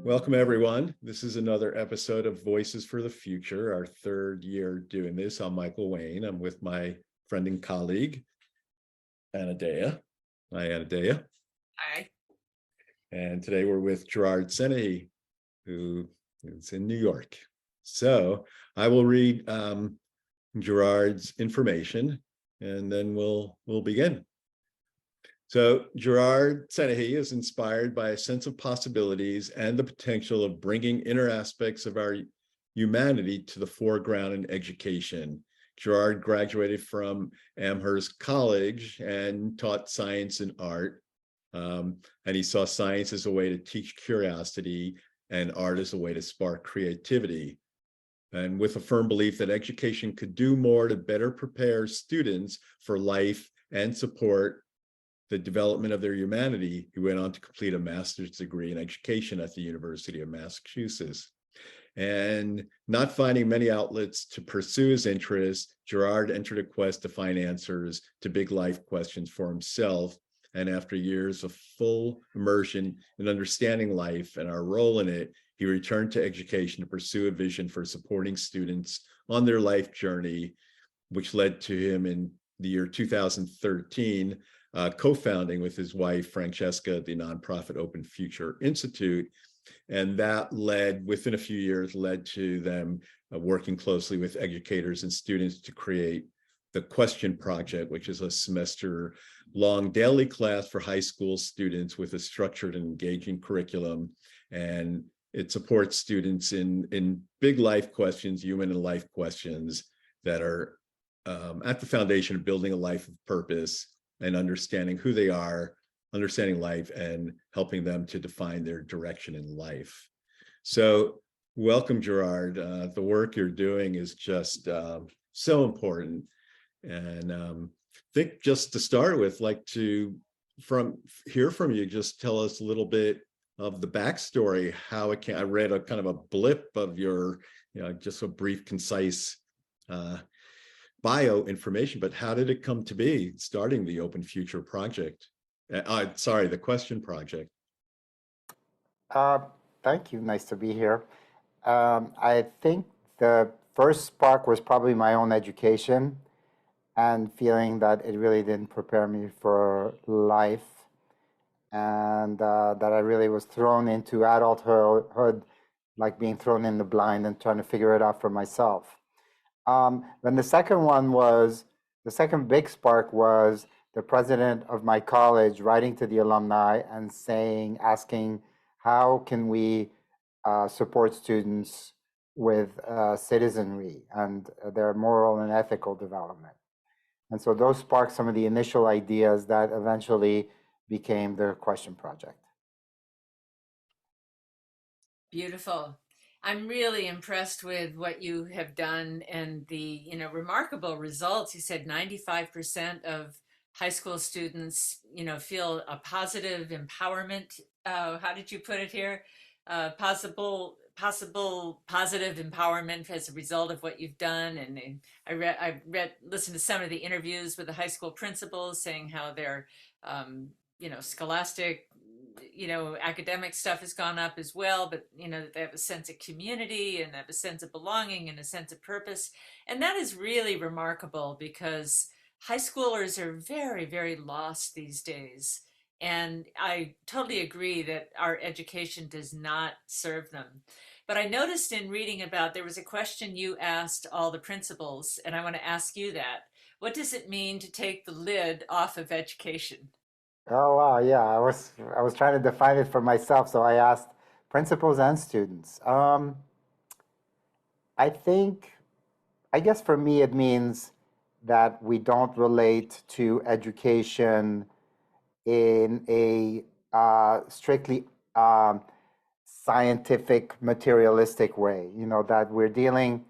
Welcome, everyone. This is another episode of Voices for the Future, our third year doing this. I'm Michael Wayne. I'm with my friend and colleague, Anadea. Hi, Anadea. Hi. And today we're with Gerard Senehi, who is in New York. So I will read Gerard's information, and then we'll begin. So Gerard Senehi is inspired by a sense of possibilities and the potential of bringing inner aspects of our humanity to the foreground in education. Gerard graduated from Amherst College and taught science and art. And he saw science as a way to teach curiosity and art as a way to spark creativity. And with a firm belief that education could do more to better prepare students for life and support the development of their humanity, he went on to complete a master's degree in education at the University of Massachusetts. And not finding many outlets to pursue his interests, Gerard entered a quest to find answers to big life questions for himself. And after years of full immersion in understanding life and our role in it, he returned to education to pursue a vision for supporting students on their life journey, which led to him in the year 2013, co-founding with his wife, Francesca, the nonprofit Open Future Institute. And that within a few years, led to them working closely with educators and students to create the Question Project, which is a semester-long daily class for high school students with a structured and engaging curriculum. And it supports students in big life questions, human and life questions that are at the foundation of building a life of purpose and understanding who they are, understanding life, and helping them to define their direction in life. So welcome, Gerard. The work you're doing is just so important. And I think just to start with, like to hear from you, just tell us a little bit of the backstory, how it I read a kind of a blip of your, just a brief, concise bio information, but how did it come to be starting the Open Future Project? The Question Project. Thank you. Nice to be here. I think the first spark was probably my own education and feeling that it really didn't prepare me for life, and that I really was thrown into adulthood, like being thrown in the blind and trying to figure it out for myself. Then the second big spark was the president of my college writing to the alumni and asking, how can we support students with citizenry and their moral and ethical development? And so those sparked some of the initial ideas that eventually became the Question Project. Beautiful. I'm really impressed with what you have done and the remarkable results. You said 95% of high school students feel a positive empowerment. How did you put it here? Possible positive empowerment as a result of what you've done. And I listened to some of the interviews with the high school principals saying how their scholastic academic stuff has gone up as well, but that they have a sense of community and have a sense of belonging and a sense of purpose. And that is really remarkable because high schoolers are very, very lost these days. And I totally agree that our education does not serve them. But I noticed in reading about, there was a question you asked all the principals, and I want to ask you that. What does it mean to take the lid off of education? Oh wow, yeah, I was trying to define it for myself, so I asked principals and students. I think, I guess for me it means that we don't relate to education in a strictly scientific, materialistic way. You know, that we're dealing,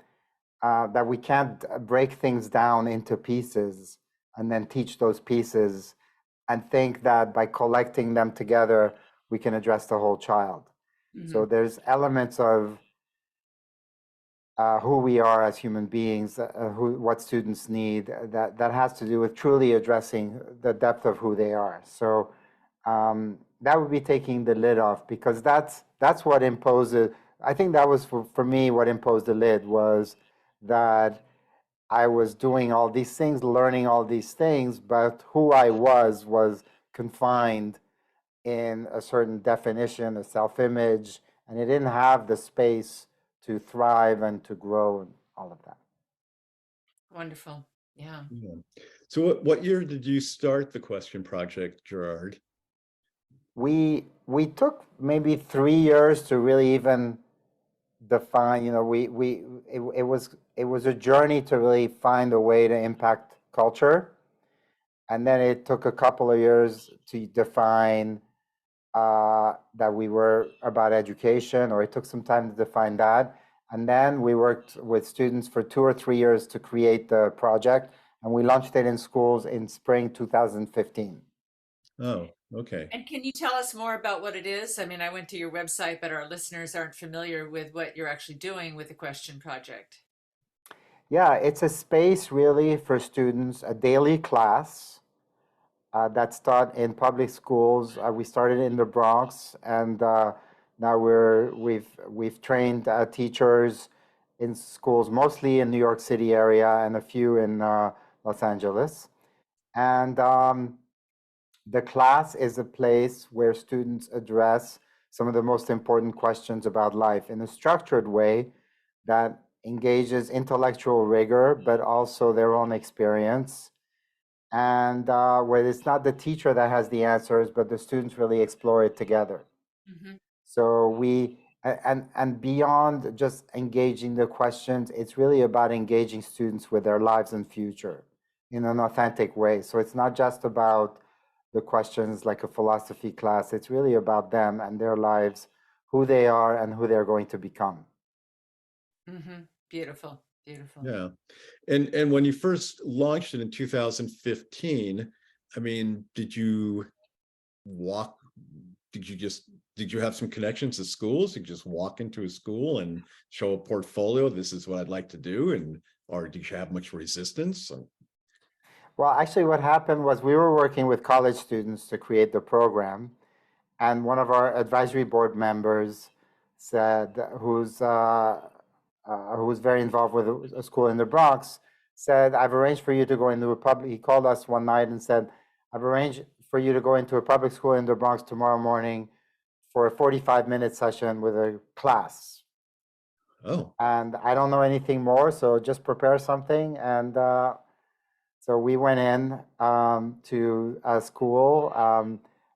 that we can't break things down into pieces and then teach those pieces and think that by collecting them together, we can address the whole child. So Mhm. there's elements of who we are as human beings, what students need, that has to do with truly addressing the depth of who they are. So that would be taking the lid off, because that's what imposes. I think that was for me what imposed the lid was that I was doing all these things, learning all these things, but who I was confined in a certain definition, a self-image, and it didn't have the space to thrive and to grow and all of that. Wonderful. Yeah. Yeah. So what year did you start the question project, Gerard? We took maybe 3 years to really even define. You know, it was a journey to really find a way to impact culture, and then it took a couple of years to define that we were about education, or it took some time to define that. And then we worked with students for 2 or 3 years to create the project, and we launched it in schools in spring 2015. Oh, okay. And can you tell us more about what it is? I mean, I went to your website, but our listeners aren't familiar with what you're actually doing with the Question Project. Yeah, it's a space really for students, a daily class that's taught in public schools. We started in the Bronx, and now we've trained teachers in schools, mostly in New York City area and a few in Los Angeles. And the class is a place where students address some of the most important questions about life in a structured way that engages intellectual rigor, but also their own experience, and where it's not the teacher that has the answers, but the students really explore it together. Hmm. So and beyond just engaging the questions, it's really about engaging students with their lives and future in an authentic way. So it's not just about the questions like a philosophy class. It's really about them and their lives, who they are and who they're going to become. Hmm. Beautiful. Beautiful. Yeah. And when you first launched it in 2015, I mean, walk, did you have some connections to schools? Did you just walk into a school and show a portfolio? This is what I'd like to do. Or did you have much resistance? Well, actually, what happened was we were working with college students to create the program, and one of our advisory board members said, who's very involved with a school in the Bronx, said, "I've arranged for you to go into a public." He called us one night and said, "I've arranged for you to go into a public school in the Bronx tomorrow morning for a 45-minute session with a class. Oh, And I don't know anything more, so just prepare something." And so we went in to a school.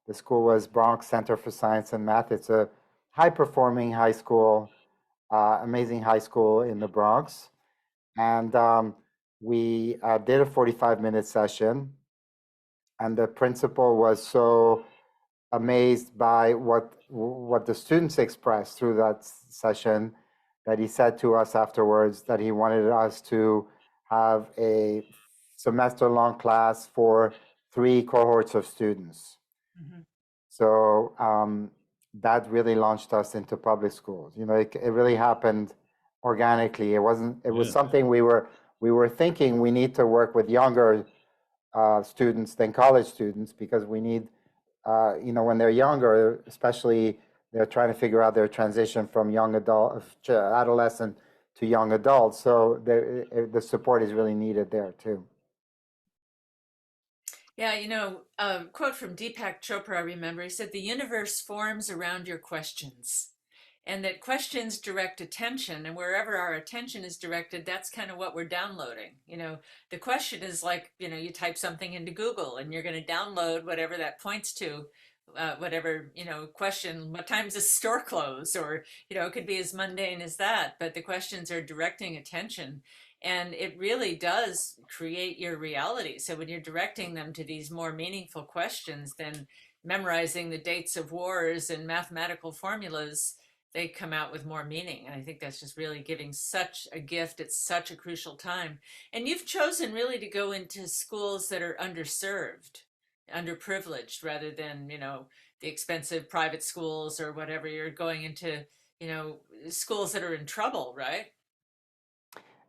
The school was Bronx Center for Science and Math. It's a high-performing high school, amazing high school in the Bronx. And we did a 45-minute session. And the principal was so amazed by what the students expressed through that session that he said to us afterwards that he wanted us to have a semester-long class for 3 cohorts of students. Hmm. So that really launched us into public schools. You know, it really happened organically. It wasn't. It was yeah. something we were thinking we need to work with younger students than college students, because we need, when they're younger, especially, they're trying to figure out their transition from adolescent to young adult. So the support is really needed there too. Yeah, a quote from Deepak Chopra, I remember. He said, "The universe forms around your questions." And that questions direct attention, and wherever our attention is directed, that's kind of what we're downloading. The question is like, you type something into Google and you're going to download whatever that points to, whatever, question, what time's the store close? Or, it could be as mundane as that, but the questions are directing attention. And it really does create your reality. So when you're directing them to these more meaningful questions than memorizing the dates of wars and mathematical formulas, they come out with more meaning. And I think that's just really giving such a gift at such a crucial time. And you've chosen really to go into schools that are underserved, underprivileged, rather than, the expensive private schools or whatever. You're going into, schools that are in trouble, right?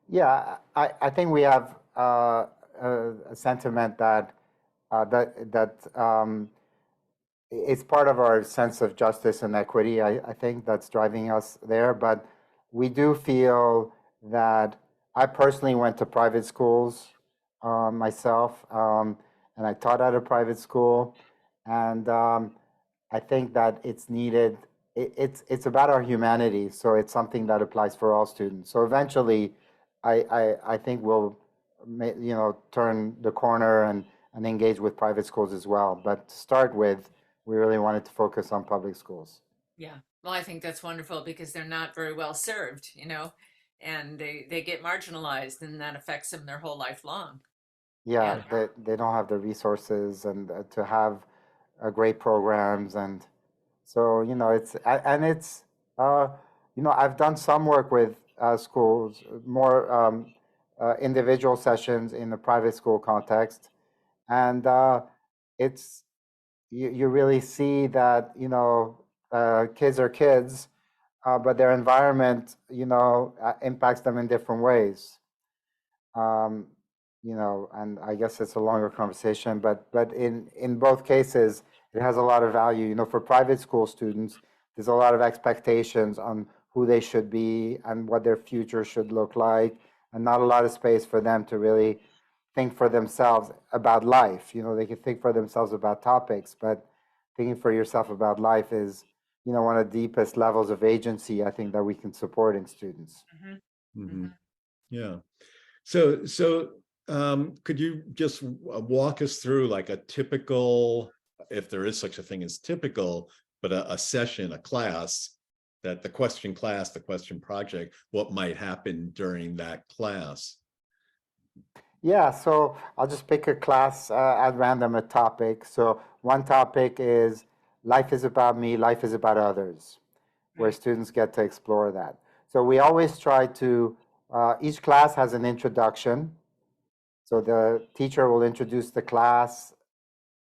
Yeah, I think we have a sentiment that it's part of our sense of justice and equity. I think that's driving us there. But we do feel that I personally went to private schools myself, and I taught at a private school, and I think that it's needed. It's about our humanity, so it's something that applies for all students. So eventually, I think we'll turn the corner and engage with private schools as well. But to start with, we really wanted to focus on public schools. Yeah. Well, I think that's wonderful because they're not very well served, and they get marginalized, and that affects them their whole life long. Yeah, Yeah. they don't have the resources and to have great programs, and so it's uh, I've done some work with schools, more individual sessions in the private school context, and it's you really see that kids are kids, but their environment impacts them in different ways. Um, and I guess it's a longer conversation, but in both cases, it has a lot of value. For private school students, there's a lot of expectations on who they should be and what their future should look like, and not a lot of space for them to really think for themselves about life. They can think for themselves about topics, but thinking for yourself about life is, one of the deepest levels of agency I think that we can support in students. Hmm. Mhm. Hmm. Yeah. So, could you just walk us through like a typical, if there is such a thing as typical, but a session, a class, that the question class, the question project, what might happen during that class? Yeah, so I'll just pick a class at random, a topic. So one topic is life is about me, life is about others, where Right. students get to explore that. So we always try to, each class has an introduction. So the teacher will introduce the class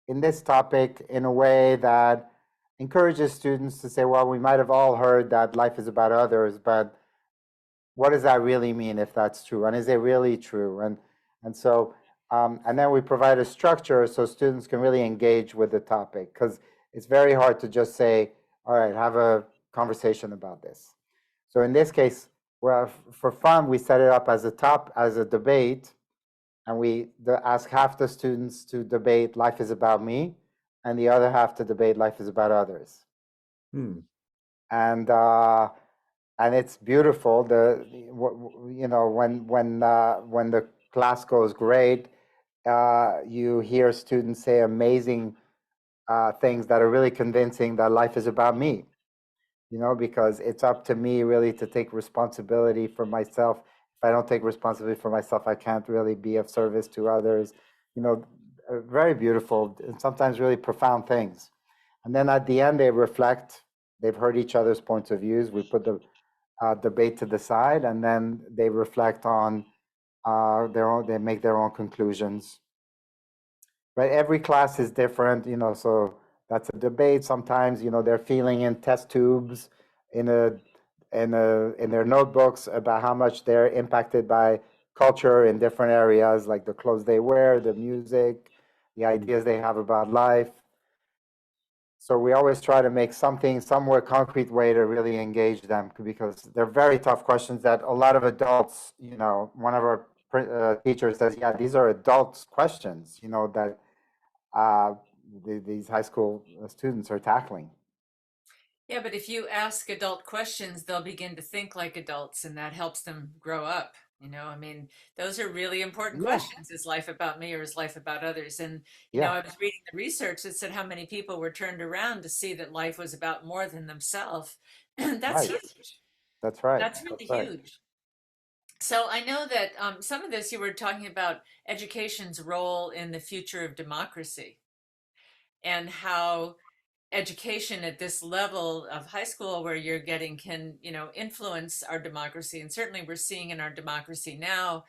in this topic in a way that encourages students to say, well, we might have all heard that life is about others, but what does that really mean if that's true? And is it really true? And then we provide a structure so students can really engage with the topic, because it's very hard to just say, all right, have a conversation about this. So in this case, well, for fun, we set it up as a debate, and we ask half the students to debate life is about me, and the other half to debate life is about others. Hmm. And it's beautiful. When the class goes great, you hear students say amazing things that are really convincing that life is about me. Because it's up to me really to take responsibility for myself. If I don't take responsibility for myself, I can't really be of service to others. Very beautiful and sometimes really profound things. And then at the end, they reflect. They've heard each other's points of views. We put the debate to the side, and then they reflect on their own. They make their own conclusions. But every class is different, so that's a debate. Sometimes, they're feeling in test tubes in in their notebooks about how much they're impacted by culture in different areas, like the clothes they wear, the music, the ideas they have about life. So we always try to make something, somewhere concrete way to really engage them, because they're very tough questions that a lot of adults, one of our teachers says, yeah, these are adults questions, that uh, these high school students are tackling. Yeah, but if you ask adult questions, they'll begin to think like adults, and that helps them grow up. I mean, those are really important Yeah, questions. Is life about me or is life about others? And, yeah, I was reading the research that said how many people were turned around to see that life was about more than themselves. That's right. huge. That's right. That's really That's right. huge. So I know that some of this you were talking about education's role in the future of democracy and how education at this level of high school where you're getting can influence our democracy, and certainly we're seeing in our democracy now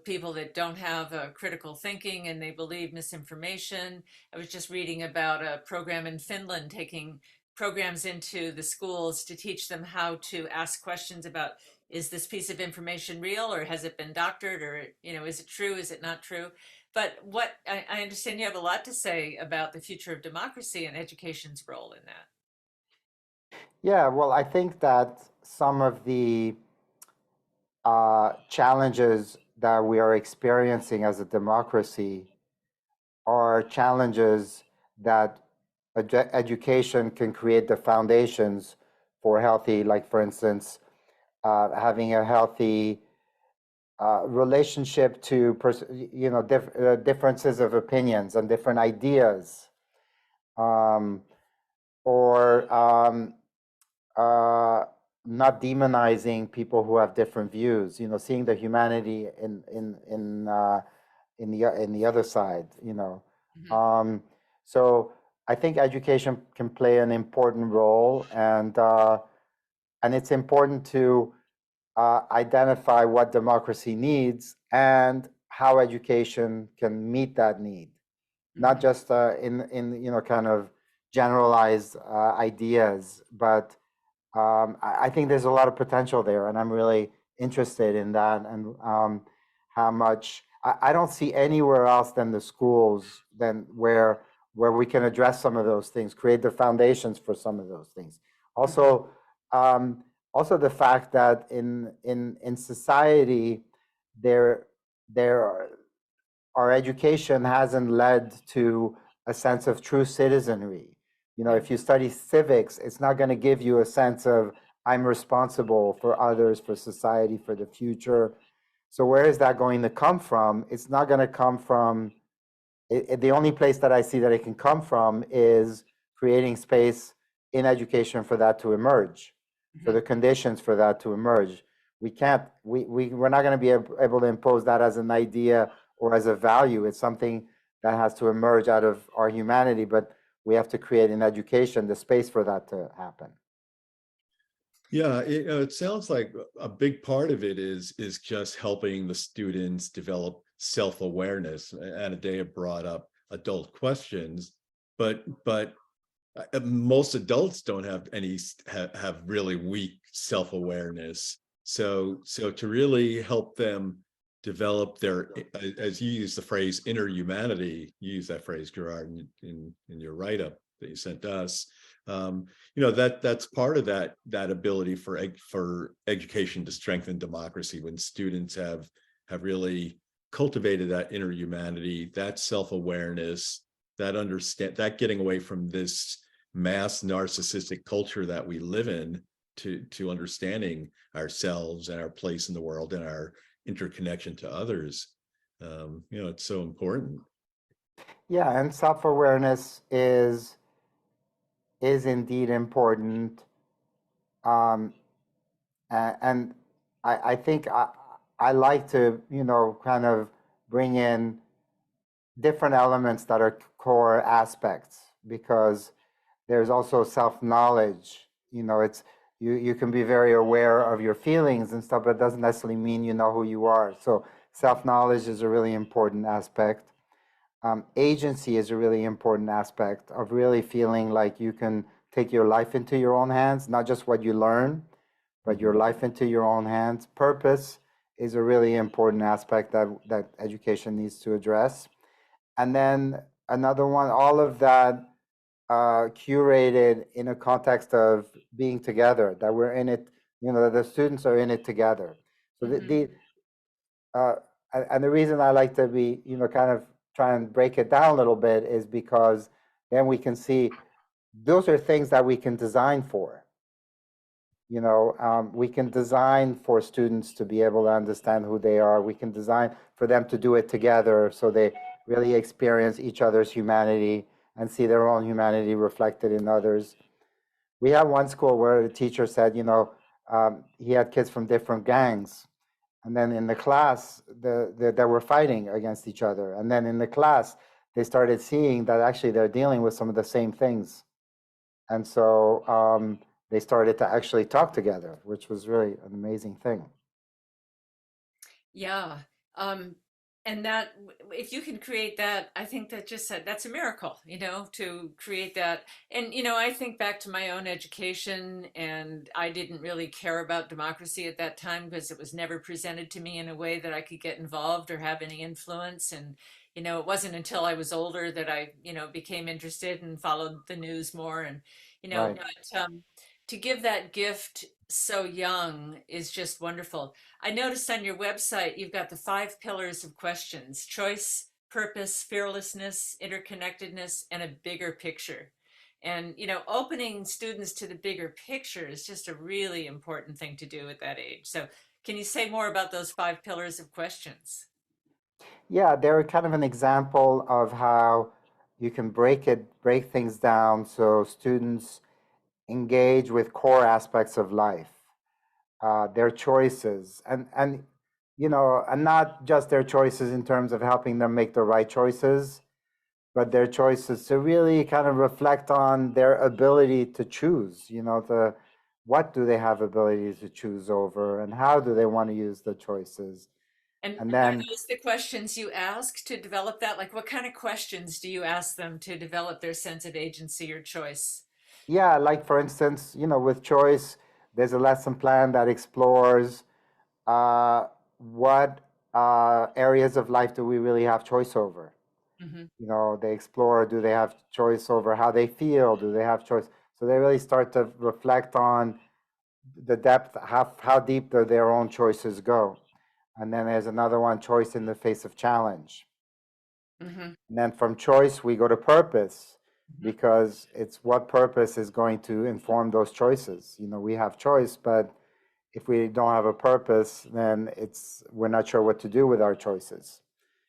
people that don't have critical thinking and they believe misinformation. I was just reading about a program in Finland taking programs into the schools to teach them how to ask questions about, is this piece of information real, or has it been doctored, or is it true, is it not true? But what I understand, you have a lot to say about the future of democracy and education's role in that. Yeah, well, I think that some of the challenges that we are experiencing as a democracy are challenges that education can create the foundations for healthy, like for instance, having a healthy relationship to differences of opinions and different ideas, um, or uh, not demonizing people who have different views. Seeing the humanity in the other side. Mhm. Um, so I think education can play an important role, and it's important to identify what democracy needs and how education can meet that need, not Mhm. just in kind of generalized ideas, but I think there's a lot of potential there, and I'm really interested in that. And how much I don't see anywhere else than the schools, than where we can address some of those things, create the foundations for some of those things. Mhm. Also, um, also the fact that in society there there our education hasn't led to a sense of true citizenry. Yeah. If you study civics, it's not going to give you a sense of I'm responsible for others, for society, for the future. So where is that going to come from? It's not going to come from the only place that I see that it can come from is creating space in education for that to emerge, for Mhm. the conditions for that to emerge. We can't, we're not going to be able to impose that as an idea or as a value. It's something that has to emerge out of our humanity, but we have to create in education the space for that to happen. Yeah, it sounds like a big part of it is just helping the students develop self-awareness. Anadea brought up adult questions, but most adults don't have have really weak self-awareness. So to really help them develop their, as you use the phrase, inner humanity, you use that phrase, Gerard, in your write-up that you sent us. That's part of that ability for education to strengthen democracy, when students have really cultivated that inner humanity, that self-awareness, that getting away from this mass narcissistic culture that we live in, to understanding ourselves and our place in the world and our interconnection to others. It's so important. Yeah, and self-awareness is indeed important. Um, and I think I like to, kind of bring in different elements that are core aspects, because there's also self-knowledge. It's you can be very aware of your feelings and stuff, but it doesn't necessarily mean you know who you are. So self-knowledge is a really important aspect. Agency is a really important aspect of really feeling like you can take your life into your own hands, not just what you learn, but your life into your own hands. Purpose is a really important aspect that education needs to address. And then another one, all of that curated in a context of being together, that we're in it, the students are in it together. So Mhm. uh, and the reason I like to be, kind of try and break it down a little bit is because then we can see those are things that we can design for. We can design for students to be able to understand who they are. We can design for them to do it together so they really experience each other's humanity and see their own humanity reflected in others. We had one school where the teacher said, he had kids from different gangs. And then in the class, they were fighting against each other. And then in the class, they started seeing that actually they're dealing with some of the same things. And so they started to actually talk together, which was really an amazing thing. Yeah. And that, if you can create that, I think that's a miracle, to create that. And, I think back to my own education, and I didn't really care about democracy at that time because it was never presented to me in a way that I could get involved or have any influence. And, it wasn't until I was older that I, became interested and followed the news more. And, Right. but to give that gift so young is just wonderful. I noticed on your website you've got the 5 pillars of questions: choice, purpose, fearlessness, interconnectedness, and a bigger picture. And, opening students to the bigger picture is just a really important thing to do at that age. So, can you say more about those 5 pillars of questions? Yeah, they're kind of an example of how you can break things down so students engage with core aspects of life, their choices, and not just their choices in terms of helping them make the right choices, but their choices to really kind of reflect on their ability to choose. What do they have ability to choose over, and how do they want to use the choices, And and are then those the questions you ask to develop that? Like, what kind of questions do you ask them to develop their sense of agency or choice? yeah, like for instance, with choice, there's a lesson plan that explores what areas of life do we really have choice over. Hmm. They explore, do they have choice over how they feel? Do they have choice? So they really start to reflect on the depth, how deep their own choices go. And then there's another one, choice in the face of challenge. Hmm. And then from choice, we go to purpose, Hmm. because it's what purpose is going to inform those choices. We have choice, but if we don't have a purpose, then we're not sure what to do with our choices.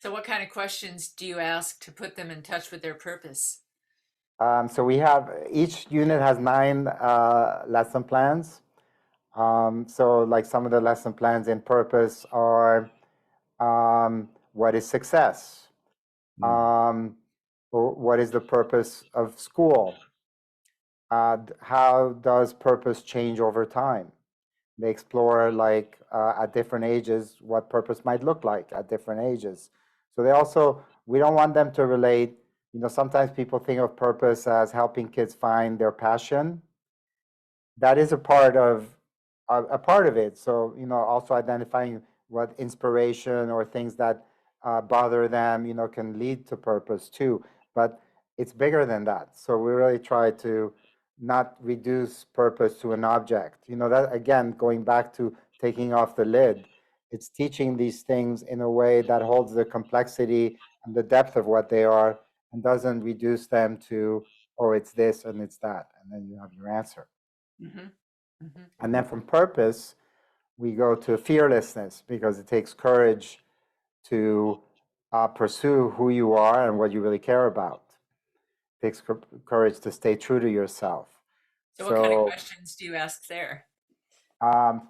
So, what kind of questions do you ask to put them in touch with their purpose? So we have, each unit has 9 lesson plans. So like some of the lesson plans in purpose are, what is success? Mm. What is the purpose of school? How does purpose change over time? They explore like at different ages what purpose might look like at different ages. So we don't want them to relate. Sometimes people think of purpose as helping kids find their passion. That is a part of it. So also identifying what inspiration or things that bother them, can lead to purpose too. But it's bigger than that. So we really try to not reduce purpose to an object. That again, going back to taking off the lid, it's teaching these things in a way that holds the complexity and the depth of what they are, and doesn't reduce them to, oh, it's this and it's that, and then you have your answer. Hmm. Hmm. And then from purpose, we go to fearlessness, because it takes courage to pursue who you are and what you really care about. It takes courage to stay true to yourself. So, what kind of So, questions do you ask there?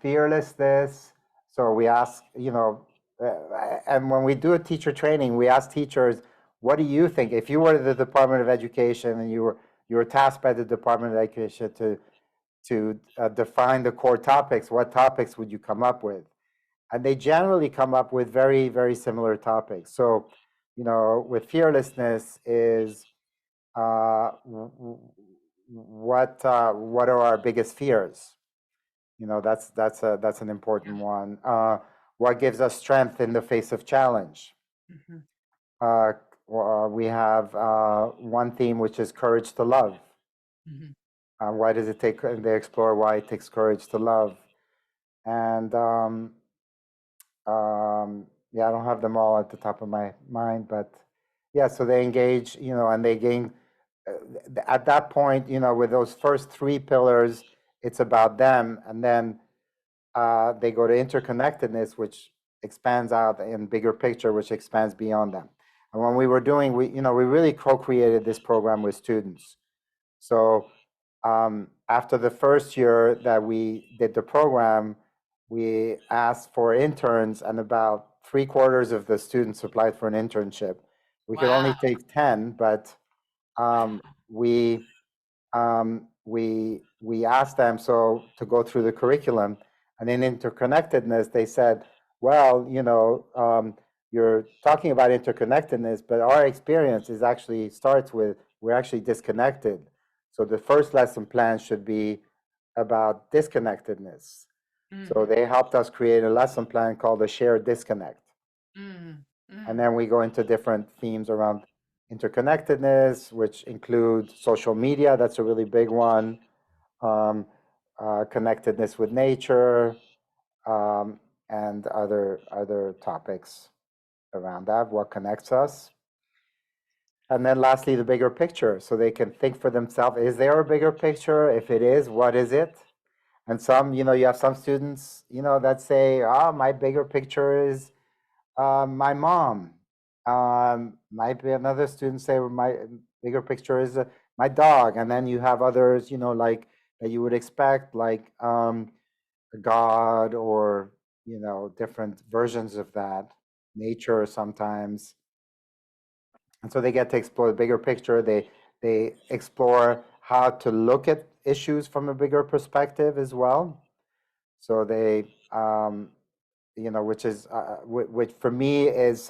fearlessness. So we ask, and when we do a teacher training, we ask teachers, what do you think? If you were the Department of Education and you were tasked by the Department of Education to define the core topics, what topics would you come up with? And they generally come up with very, very similar topics. So, with fearlessness is what are our biggest fears? That's an important Yeah. one. What gives us strength in the face of challenge? Hmm. Uh, we have one theme, which is courage to love. Hmm. Why does it take? And they explore why it takes courage to love. And yeah, I don't have them all at the top of my mind, but Yeah, so they engage, and they gain, at that point, with those first three pillars, it's about them. And then they go to interconnectedness, which expands out in bigger picture, which expands beyond them. And when we were doing, we really co-created this program with students. So after the first year that we did the program, we asked for interns, and about 3/4 of the students applied for an internship. We could only Wow. take 10, but we we asked them to go through the curriculum, and in interconnectedness, they said, well, you're talking about interconnectedness, but our experience is actually starts with we're actually disconnected. So the first lesson plan should be about disconnectedness. So they helped us create a lesson plan called a shared disconnect. And then we go into different themes around interconnectedness, which include social media. That's a really big one. Connectedness with nature, and other topics around that. What connects us? And then lastly, the bigger picture, so they can think for themselves. Is there a bigger picture? If it is, what is it? And some, you have some students, that say, "Oh, my bigger picture is my mom." Might be another student say, "My bigger picture is my dog." And then you have others, like that you would expect, like God, or different versions of that, nature sometimes. And so they get to explore the bigger picture. They explore how to look at issues from a bigger perspective as well. So they, which is which for me is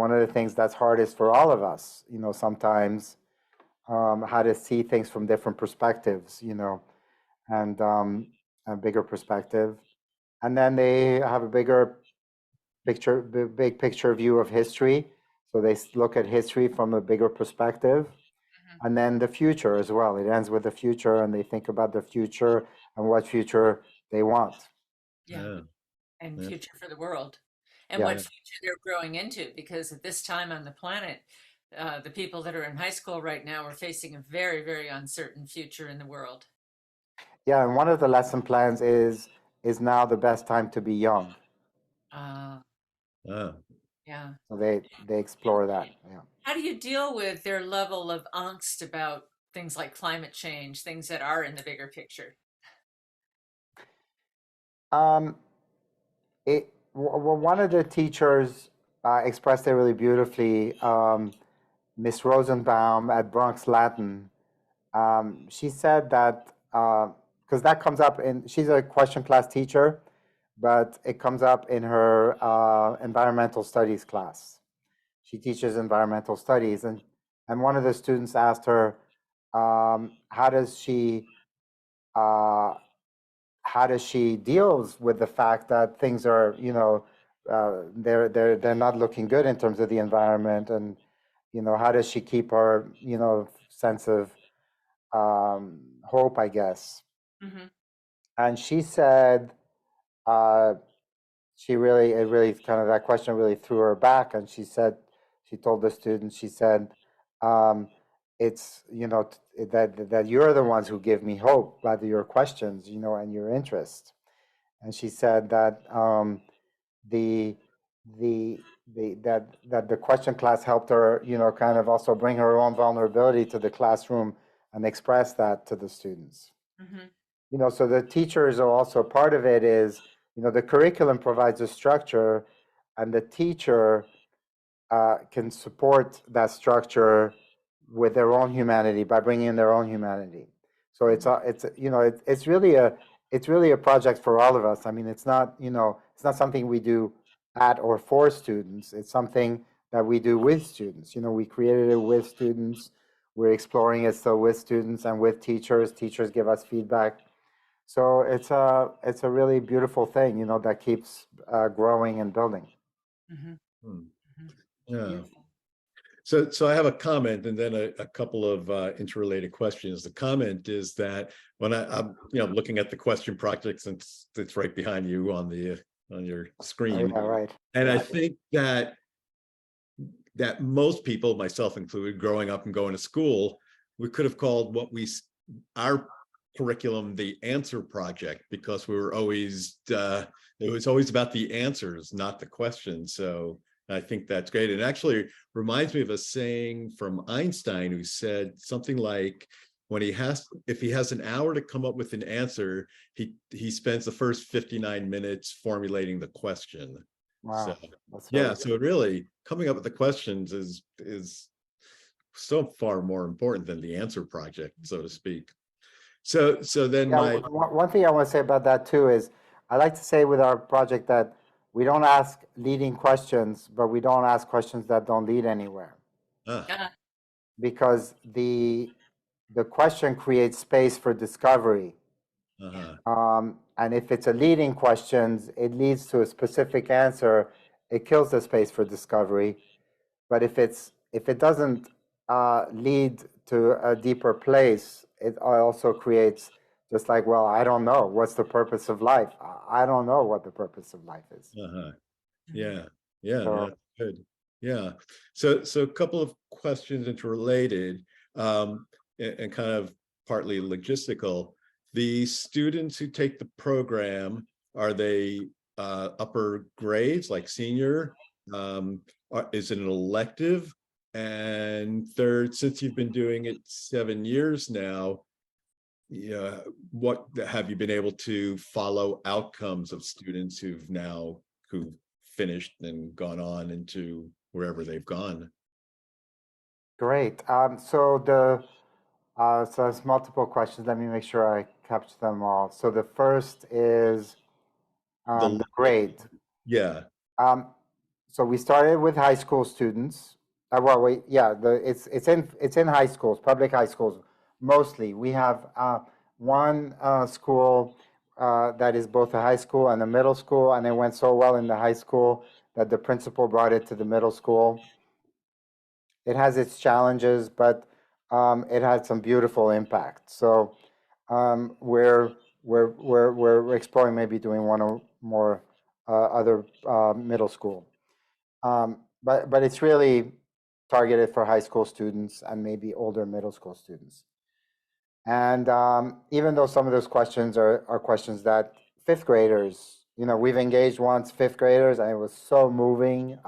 one of the things that's hardest for all of us. Sometimes how to see things from different perspectives. And a bigger perspective. And then they have a bigger picture, big picture view of history. So they look at history from a bigger perspective. And then the future as well. It ends with the future, and they think about the future and what future they want. Yeah. And Yeah. future for the world, and Yeah. what future they're growing into, because at this time on the planet, the people that are in high school right now are facing a very, very uncertain future in the world. Yeah, and one of the lesson plans is now the best time to be young. Oh, Yeah. So they explore that. Yeah. How do you deal with their level of angst about things like climate change, things that are in the bigger picture? One of the teachers expressed it really beautifully. Miss Rosenbaum at Bronx Latin. She said that because that comes up she's a question class teacher, but it comes up in her environmental studies class. She teaches environmental studies, and one of the students asked her, how does she deals with the fact that things are, they're not looking good in terms of the environment, and how does she keep her sense of hope, I guess. And she said, it really kind of, that question really threw her back, and she told the students, she said, it's that you're the ones who give me hope by your questions, and your interest. And she said that that the question class helped her, kind of also bring her own vulnerability to the classroom and express that to the students. So the teachers are also part of it. Is the curriculum provides a structure, and the teacher can support that structure with their own humanity by bringing in their own humanity. So it's really a project for all of us. I mean, it's not something we do at or for students. It's something that we do with students. We created it with students. We're exploring it still with students and with teachers. Teachers give us feedback. So it's a really beautiful thing, that keeps growing and building. yeah. So I have a comment, and then a couple of interrelated questions. The comment is that when I'm looking at the question project, since it's right behind you on your screen, Oh, yeah, right. and Yeah. I think that that most people, myself included, growing up and going to school, we could have called our curriculum the answer project, because we were always it was always about the answers, not the questions. So I think that's great. And actually reminds me of a saying from Einstein, who said something like, if he has an hour to come up with an answer, he spends the first 59 minutes formulating the question. Wow, So that's yeah, really so really coming up with the questions is so far more important than the answer project, so to speak. So then Yeah, one thing I want to say about that too is I like to say with our project that we don't ask leading questions, but we don't ask questions that don't lead anywhere, Yeah. because the question creates space for discovery. And if it's a leading question, it leads to a specific answer. It kills the space for discovery. But if it doesn't lead to a deeper place, it also creates just like, well, I don't know what's the purpose of life. I don't know what the purpose of life is. Yeah, So, that's good. Yeah. So a couple of questions interrelated, and kind of partly logistical. The students who take the program, are they upper grades, like senior? Is it an elective? And third, since you've been doing it 7 years now, yeah, what have you been able to follow outcomes of students who've finished and gone on into wherever they've gone? great. So there's multiple questions. Let me make sure I capture them all. So the first is the grade. Yeah. So we started with high school students. Well, it's in high schools, public high schools mostly. We have one school that is both a high school and a middle school, and it went so well in the high school that the principal brought it to the middle school. It has its challenges, but it had some beautiful impact. So we're exploring maybe doing one or more other middle school. But it's really targeted for high school students and maybe older middle school students. And even though some of those questions are questions that fifth graders, we've engaged once fifth graders, and it was so moving.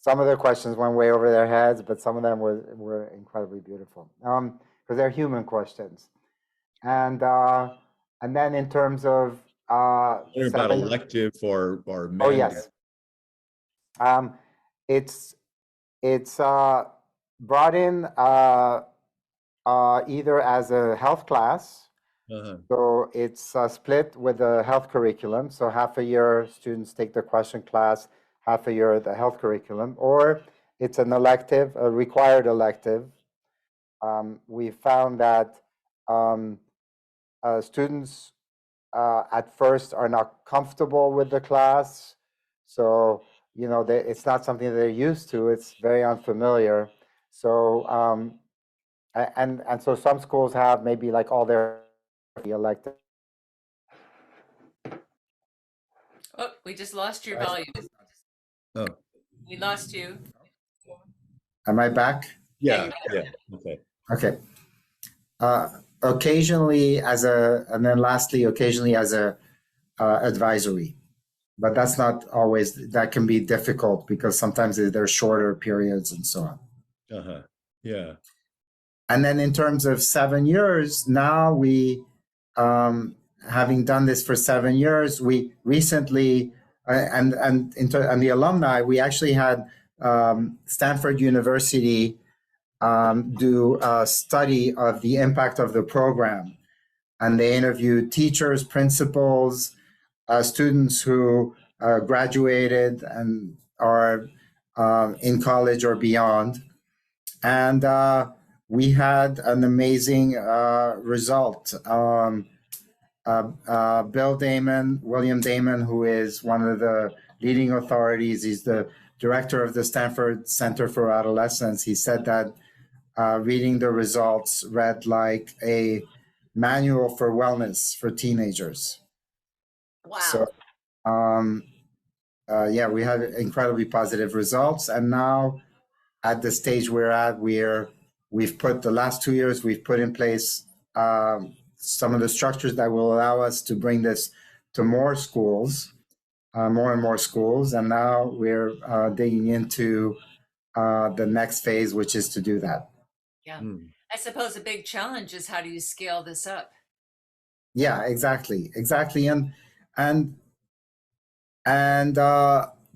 Some of the questions went way over their heads, but some of them were incredibly beautiful, because they're human questions. And then in terms of About elective or mandate. oh yes, it's brought in either as a health class. So it's split with a health curriculum. So half a year students take the question class, half a year the health curriculum, or it's an elective, a required elective. We found that students at first are not comfortable with the class. So, it's not something they're used to. It's very unfamiliar. So, and so some schools have maybe like all their elective. Oh, we just lost your volume. Oh, We lost you. Am I back? yeah. Okay. Okay. Occasionally and then lastly, occasionally as a advisory, but that's not always. That can be difficult because sometimes there's shorter periods and so on. Yeah. And then in terms of 7 years, now we, having done this for 7 years, we recently, and the alumni, we actually had Stanford University do a study of the impact of the program. And they interviewed teachers, principals, students who graduated and are in college or beyond. And we had an amazing result. William Damon, who is one of the leading authorities, he's the director of the Stanford Center for Adolescence. He said that reading the results read like a manual for wellness for teenagers. Wow. So, yeah, we had incredibly positive results. And now at the stage we're at, we've put the last 2 years, we've put in place some of the structures that will allow us to bring this to more schools, more and more schools. And now we're digging into the next phase, which is to do that. Yeah. I suppose a big challenge is how do you scale this up? Yeah, exactly. And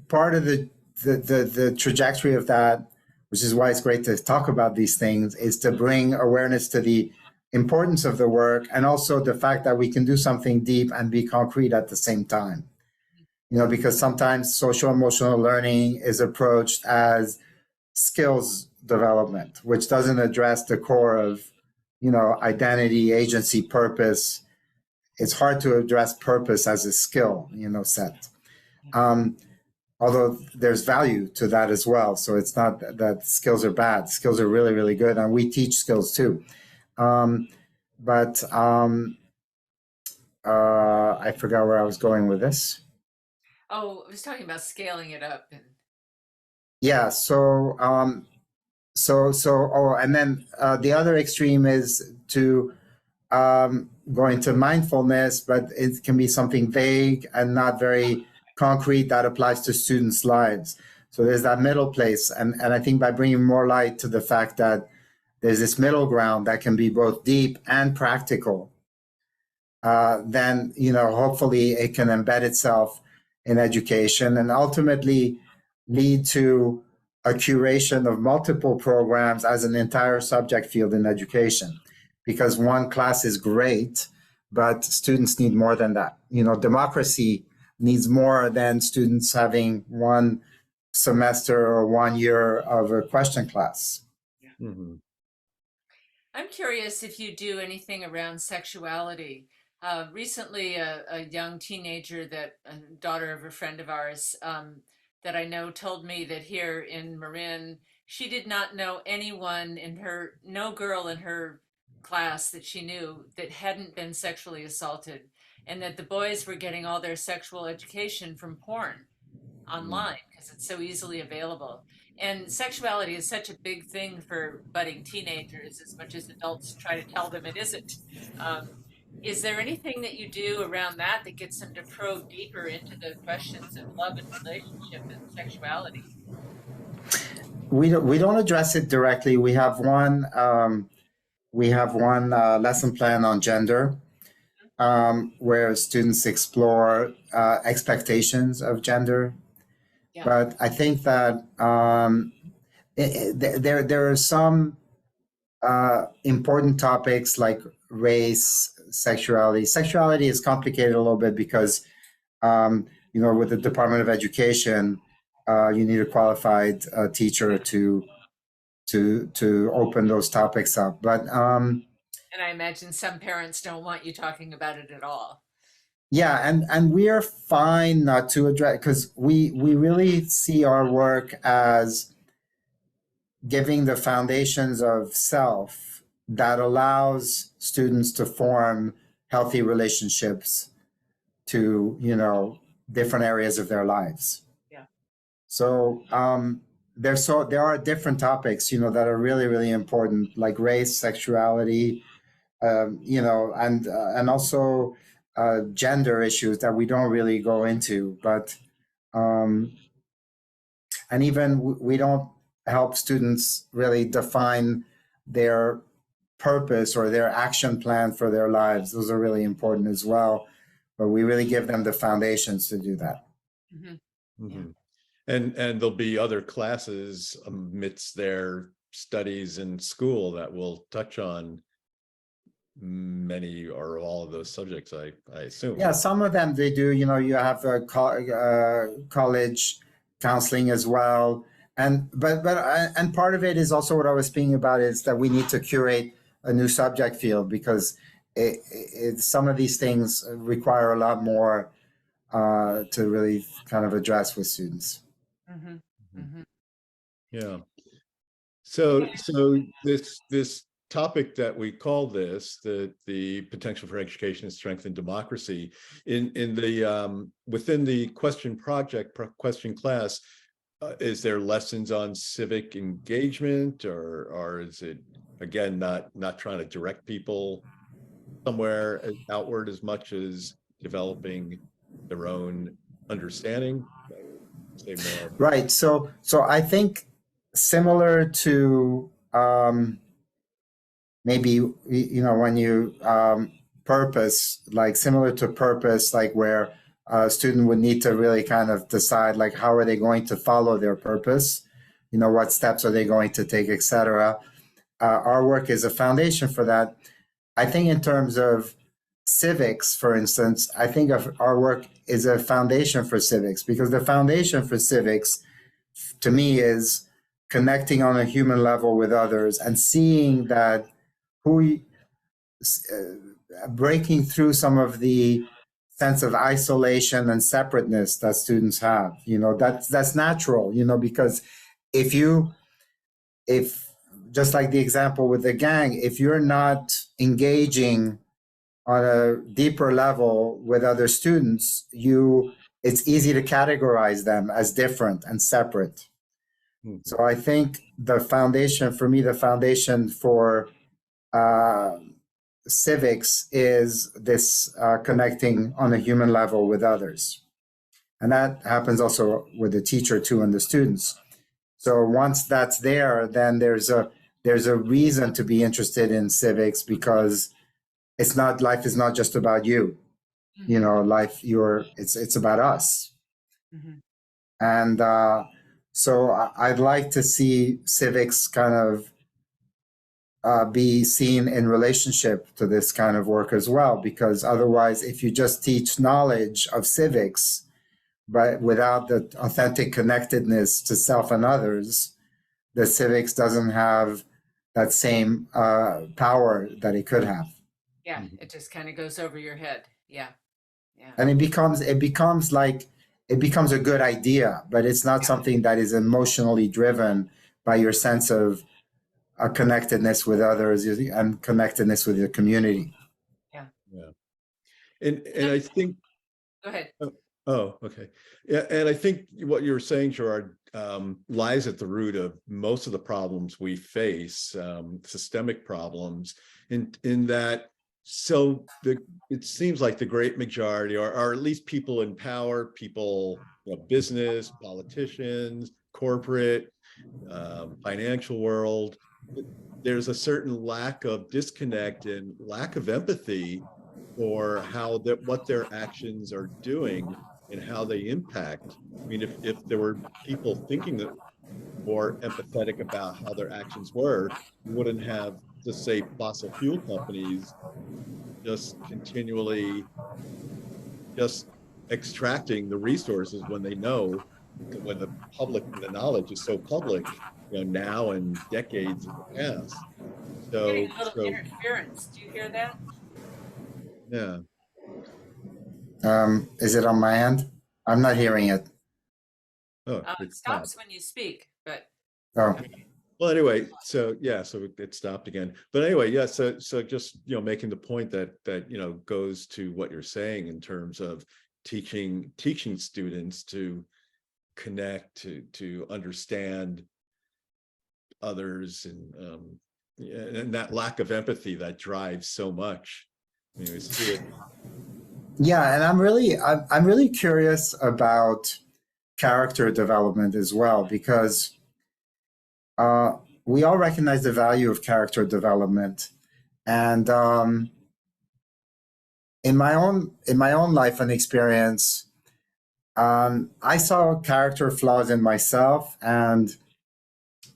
part of the trajectory of that, which is why it's great to talk about these things, is to bring awareness to the importance of the work and also the fact that we can do something deep and be concrete at the same time. You know, because sometimes social emotional learning is approached as skills development, which doesn't address the core of, you know, identity, agency, purpose. It's hard to address purpose as a skill, you know, set. Although there's value to that as well. So it's not that skills are bad. Skills are really, really good. And we teach skills too. I forgot where I was going with this. Oh, I was talking about scaling it up. Yeah. And then the other extreme is to go into mindfulness, but it can be something vague and not very concrete that applies to students' lives. So there's that middle place. And I think by bringing more light to the fact that there's this middle ground that can be both deep and practical, then, you know, hopefully it can embed itself in education and ultimately lead to a curation of multiple programs as an entire subject field in education. Because one class is great, but students need more than that. You know, democracy needs more than students having one semester or 1 year of a question class. Mm-hmm. I'm curious if you do anything around sexuality. Recently, a young teenager, a daughter of a friend of ours that I know, told me that here in Marin, she did not know anyone no girl in her class that she knew that hadn't been sexually assaulted, and that the boys were getting all their sexual education from porn online because it's so easily available. And sexuality is such a big thing for budding teenagers, as much as adults try to tell them it isn't. Is there anything that you do around that gets them to probe deeper into the questions of love and relationship and sexuality? We don't address it directly. We have one lesson plan on gender, where students explore expectations of gender. Yeah. But I think that there are some important topics like race, sexuality. Sexuality is complicated a little bit because, you know, with the Department of Education, you need a qualified teacher to open those topics up. But and I imagine some parents don't want you talking about it at all. Yeah, and we are fine not to address, because we really see our work as giving the foundations of self that allows students to form healthy relationships to, you know, different areas of their lives. Yeah. So there are different topics, you know, that are really, really important, like race, sexuality, you know, and also gender issues that we don't really go into, but and even we don't help students really define their purpose or their action plan for their lives. Those are really important as well, but we really give them the foundations to do that. Mm-hmm. Mm-hmm. And there'll be other classes amidst their studies in school that will touch on many or all of those subjects, I assume. Yeah, some of them they do. You know, you have college counseling as well, and part of it is also what I was speaking about, is that we need to curate a new subject field, because some of these things require a lot more to really kind of address with students. Mm-hmm. Mm-hmm. Yeah. So this topic that we call this, the potential for education to strengthen democracy, in the within the question class, is there lessons on civic engagement, or is it, again, not trying to direct people somewhere outward as much as developing their own understanding? Say more. Right. So I think similar to maybe when you purpose, like similar to purpose, like where a student would need to really kind of decide like how are they going to follow their purpose, what steps are they going to take, etc. Our work is a foundation for that. I think in terms of civics, for instance, I think of our work is a foundation for civics, because the foundation for civics to me is connecting on a human level with others and seeing that breaking through some of the sense of isolation and separateness that students have. That's natural, because if just like the example with the gang, if you're not engaging on a deeper level with other students, it's easy to categorize them as different and separate. Mm-hmm. So I think the foundation for civics is this connecting on a human level with others. And that happens also with the teacher too and the students. So once that's there, then there's a reason to be interested in civics, because life is not just about you. Mm-hmm. It's about us. Mm-hmm. And so I'd like to see civics kind of be seen in relationship to this kind of work as well, because otherwise, if you just teach knowledge of civics, but without the authentic connectedness to self and others, the civics doesn't have that same power that it could have. Yeah, it just kind of goes over your head. Yeah. And it becomes a good idea, but it's not something that is emotionally driven by your sense of a connectedness with others and connectedness with the community. Yeah. And I think. Go ahead. Oh, okay. Yeah, and I think what you were saying, Gerard, lies at the root of most of the problems we face, systemic problems, in that. So it seems like the great majority, or at least people in power, people, business, politicians, corporate, financial world, there's a certain lack of disconnect and lack of empathy for what their actions are doing and how they impact. I mean, if there were people thinking that more empathetic about how their actions were, you wouldn't have, just say, fossil fuel companies just continually just extracting the resources when they know, when the knowledge is so public, now and decades in the past. So, getting a little interference. Do you hear that? Yeah. Is it on my end? I'm not hearing it. Oh, it stops when you speak, but. Oh. Well, anyway, so it stopped again. But anyway, yeah, so just making the point that goes to what you're saying in terms of teaching students to connect, to understand others, and that lack of empathy that drives so much. We see it. Yeah, and I'm really curious about character development as well, because we all recognize the value of character development, and in my own life and experience, I saw character flaws in myself, and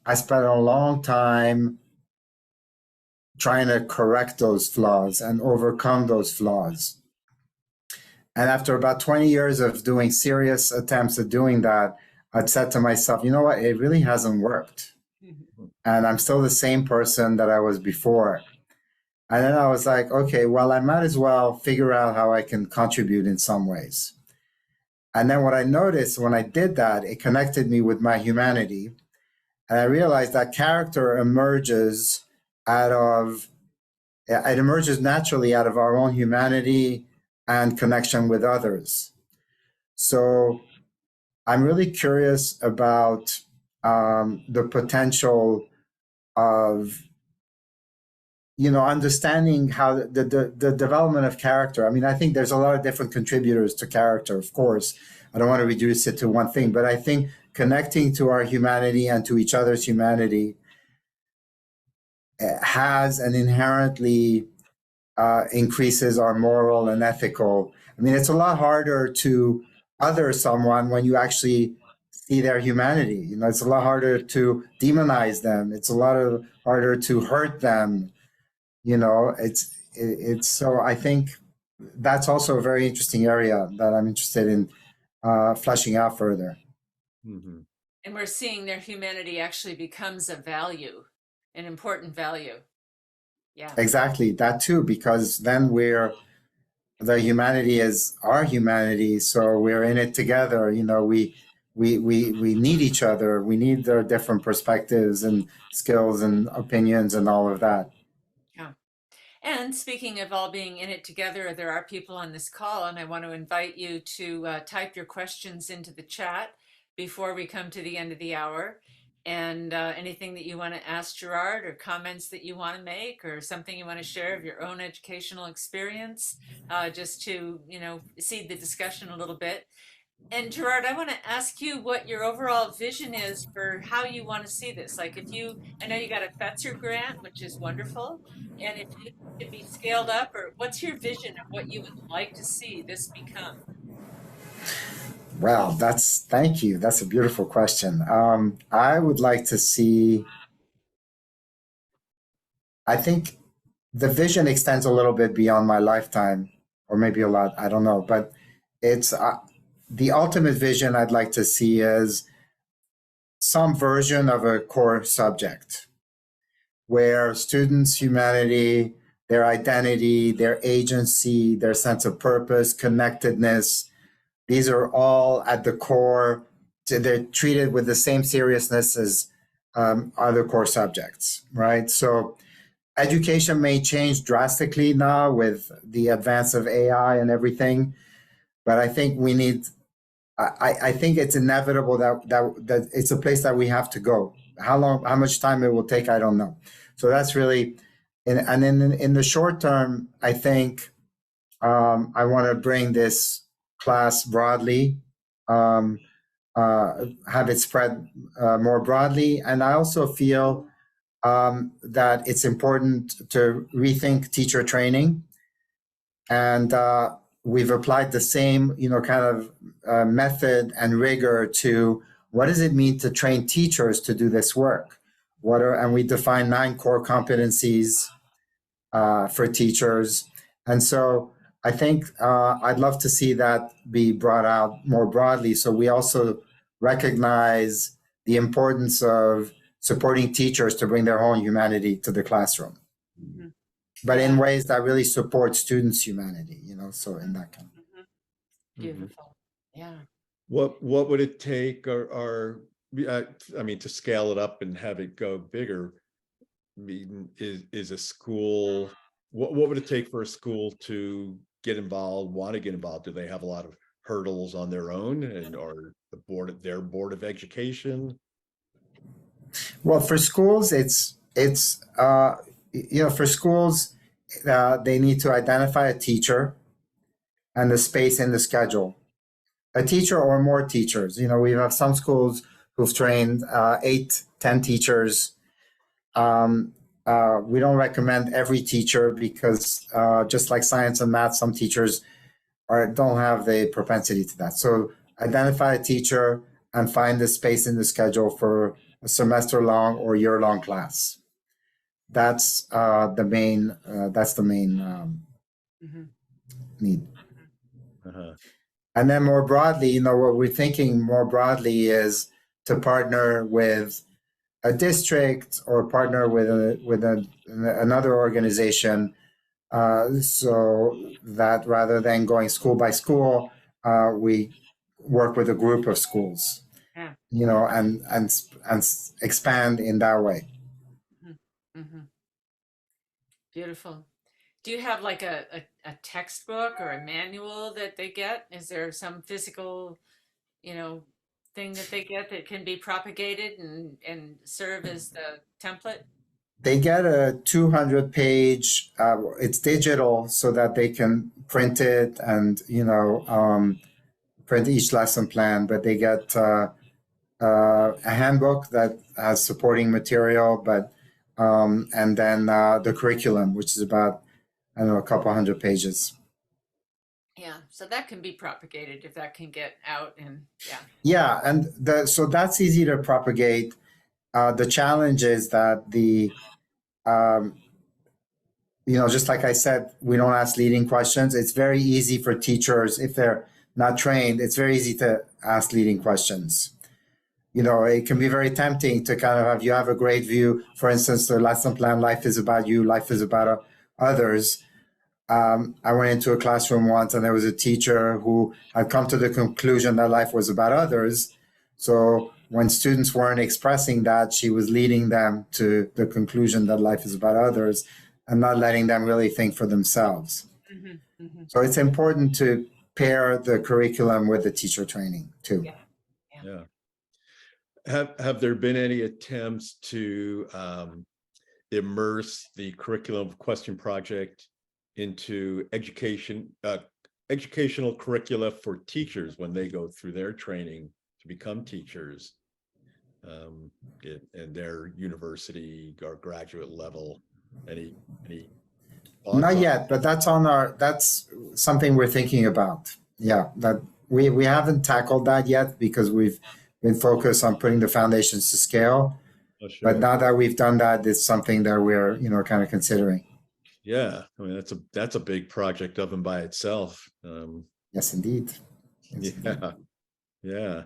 I spent a long time trying to correct those flaws and overcome those flaws. And after about 20 years of doing serious attempts at doing that, I'd said to myself, you know what, it really hasn't worked. And I'm still the same person that I was before. And then I was like, okay, well, I might as well figure out how I can contribute in some ways. And then what I noticed when I did that, it connected me with my humanity. And I realized that character emerges naturally out of our own humanity and connection with others. So I'm really curious about the potential of understanding how the development of character. I mean, I think there's a lot of different contributors to character, of course. I don't want to reduce it to one thing, but I think connecting to our humanity and to each other's humanity has an inherently increases our moral and ethical. I mean, it's a lot harder to other someone when you actually see their humanity. It's a lot harder to demonize them. It's a lot harder to hurt them. It's so I think that's also a very interesting area that I'm interested in fleshing out further. Mhm. And we're seeing their humanity actually becomes a value, an important value. Yeah. Exactly, that too, because then the humanity is our humanity, so we're in it together. We need each other. We need their different perspectives and skills and opinions and all of that. Yeah. And speaking of all being in it together, there are people on this call, and I want to invite you to type your questions into the chat before we come to the end of the hour. And anything that you want to ask Gerard, or comments that you want to make, or something you want to share of your own educational experience, just to, seed the discussion a little bit. And Gerard, I want to ask you what your overall vision is for how you want to see this. Like, I know you got a Fetzer grant, which is wonderful, and if it could be scaled up, or what's your vision of what you would like to see this become? Well, thank you. That's a beautiful question. I would like to see, I think the vision extends a little bit beyond my lifetime, or maybe a lot, I don't know, but it's the ultimate vision I'd like to see is some version of a core subject where students' humanity, their identity, their agency, their sense of purpose, connectedness, these are all at the core. They're treated with the same seriousness as other core subjects, right? So education may change drastically now with the advance of AI and everything, but I think we need. I think it's inevitable that it's a place that we have to go. How much time it will take, I don't know. So that's really, and in the short term, I think I want to bring this class broadly, um, have it spread more broadly. And I also feel that it's important to rethink teacher training. And we've applied the same, kind of method and rigor to what does it mean to train teachers to do this work? And we define 9 core competencies for teachers. And so I think I'd love to see that be brought out more broadly. So we also recognize the importance of supporting teachers to bring their own humanity to the classroom, Mhm. but in Yeah. ways that really support students' humanity, so in that kind. Mhm. Mhm. Beautiful. Yeah. What would it take, or I mean, to scale it up and have it go bigger? I mean, is a school, what would it take for a school to get involved, want to get involved? Do they have a lot of hurdles on their own, and or their board of education? Well, for schools, it's for schools, they need to identify a teacher and the space in the schedule. A teacher or more teachers. We have some schools who've trained 8, 10 teachers. We don't recommend every teacher because just like science and math, some teachers don't have the propensity to that. So identify a teacher and find the space in the schedule for a semester long or year long class. That's the main. That's the main Mhm. need. Uh-huh. And then more broadly, what we're thinking more broadly is to partner with a district or partner with another organization, so that rather than going school by school, we work with a group of schools, Yeah. and expand in that way. Mhm. Mhm. Beautiful. Do you have like a textbook or a manual that they get? Is there some physical, you know, thing that they get that can be propagated and serve as the template? They get a 200-page, it's digital so that they can print it and, print each lesson plan, but they get a handbook that has supporting material, and then the curriculum, which is about, I don't know, a couple hundred pages. Yeah, so that can be propagated if that can get out and yeah. Yeah, and so that's easy to propagate. The challenge is that um, just like I said, we don't ask leading questions. It's very easy for teachers, if they're not trained, it's very easy to ask leading questions. It can be very tempting to kind of you have a great view. For instance, the lesson plan, life is about you, life is about others. I went into a classroom once and there was a teacher who had come to the conclusion that life was about others. So when students weren't expressing that, she was leading them to the conclusion that life is about others and not letting them really think for themselves. Mm-hmm, mm-hmm. So it's important to pair the curriculum with the teacher training too. Yeah. Have there been any attempts to immerse the curriculum question project into educational curricula for teachers when they go through their training to become teachers in their university or graduate level? Any thoughts? Not yet, but that's something we're thinking about. Yeah, that we haven't tackled that yet because we've been focused on putting the foundations to scale. Oh, sure. But now that we've done that, it's something that we're kind of considering. Yeah, I mean that's a big project of and by itself. Yes, indeed. Yeah.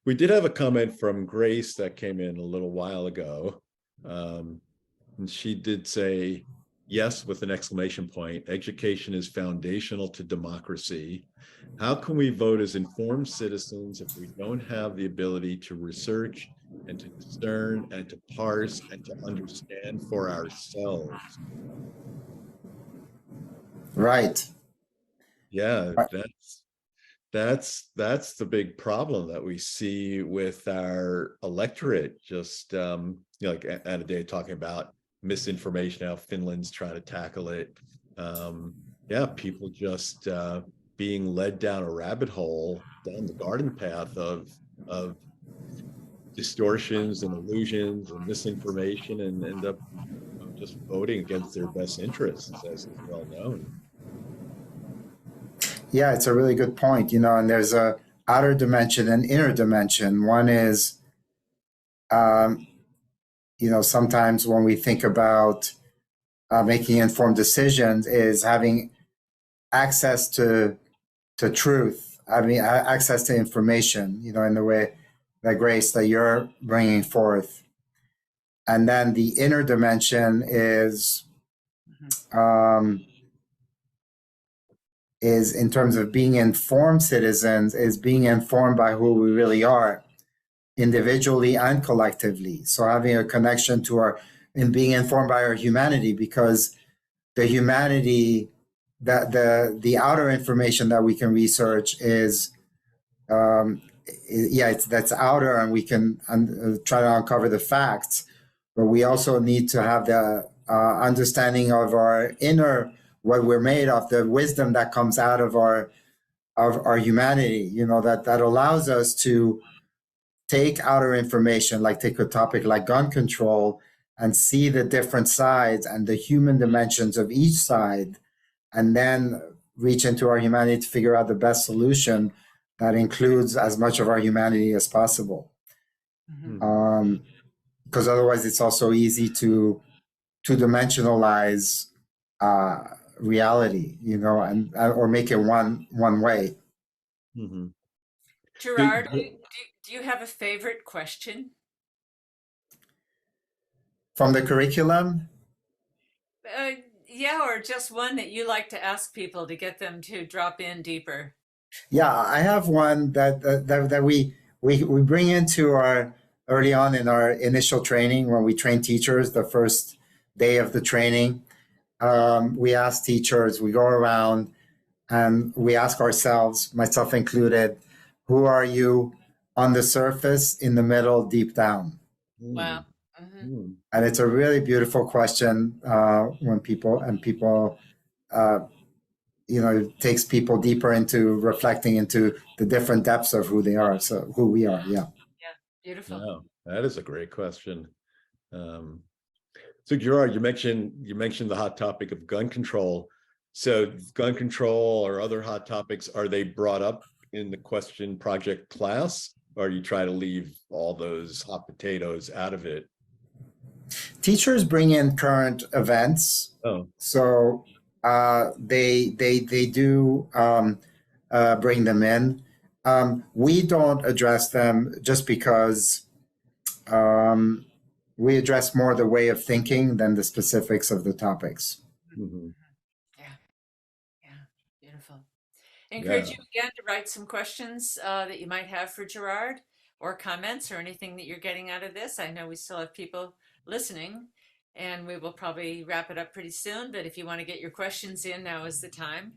We did have a comment from Grace that came in a little while ago, and she did say, yes, with an exclamation point, education is foundational to democracy. How can we vote as informed citizens if we don't have the ability to research and to discern and to parse and to understand for ourselves? Right. Yeah, that's the big problem that we see with our electorate. Just like Anna Day talking about misinformation, how Finland's trying to tackle it. Yeah, people just being led down a rabbit hole, down the garden path of distortions and illusions and misinformation, and end up just voting against their best interests, as is well known. Yeah, it's a really good point. And there's a outer dimension and inner dimension. One is, sometimes when we think about making informed decisions, is having access to truth. I mean, access to information, in the way that Grace, that you're bringing forth. And then the inner dimension is in terms of being informed citizens, is being informed by who we really are, individually and collectively. So having a connection to and being informed by our humanity, because the humanity, that the outer information that we can research is, that's outer, and we can try to uncover the facts, but we also need to have the understanding of our inner, what we're made of, the wisdom that comes out of our humanity, that allows us to take outer information, like take a topic like gun control, and see the different sides and the human dimensions of each side, and then reach into our humanity to figure out the best solution that includes as much of our humanity as possible. Mm-hmm. Because otherwise it's also easy to dimensionalize reality, and or make it one way. Mm-hmm. Gerard, do you have a favorite question from the curriculum? Yeah, or just one that you like to ask people to get them to drop in deeper. Yeah, I have one that we bring into our early on in our initial training when we train teachers. The first day of the training, we ask teachers, we go around and we ask ourselves, myself included, who are you on the surface, in the middle, deep down. Wow. And it's a really beautiful question when people takes people deeper into reflecting into the different depths of who they are. So who we are. Yeah. Yeah. Beautiful. Wow, that is a great question. So Gerard, you mentioned the hot topic of gun control. So gun control or other hot topics, are they brought up in the question project class, or you try to leave all those hot potatoes out of it? Teachers bring in current events. Oh. So they do bring them in. We don't address them just because we address more the way of thinking than the specifics of the topics. Mm-hmm. Yeah. Beautiful. I encourage you again to write some questions that you might have for Gerard, or comments or anything that you're getting out of this. I know we still have people listening, and we will probably wrap it up pretty soon, but if you want to get your questions in, now is the time.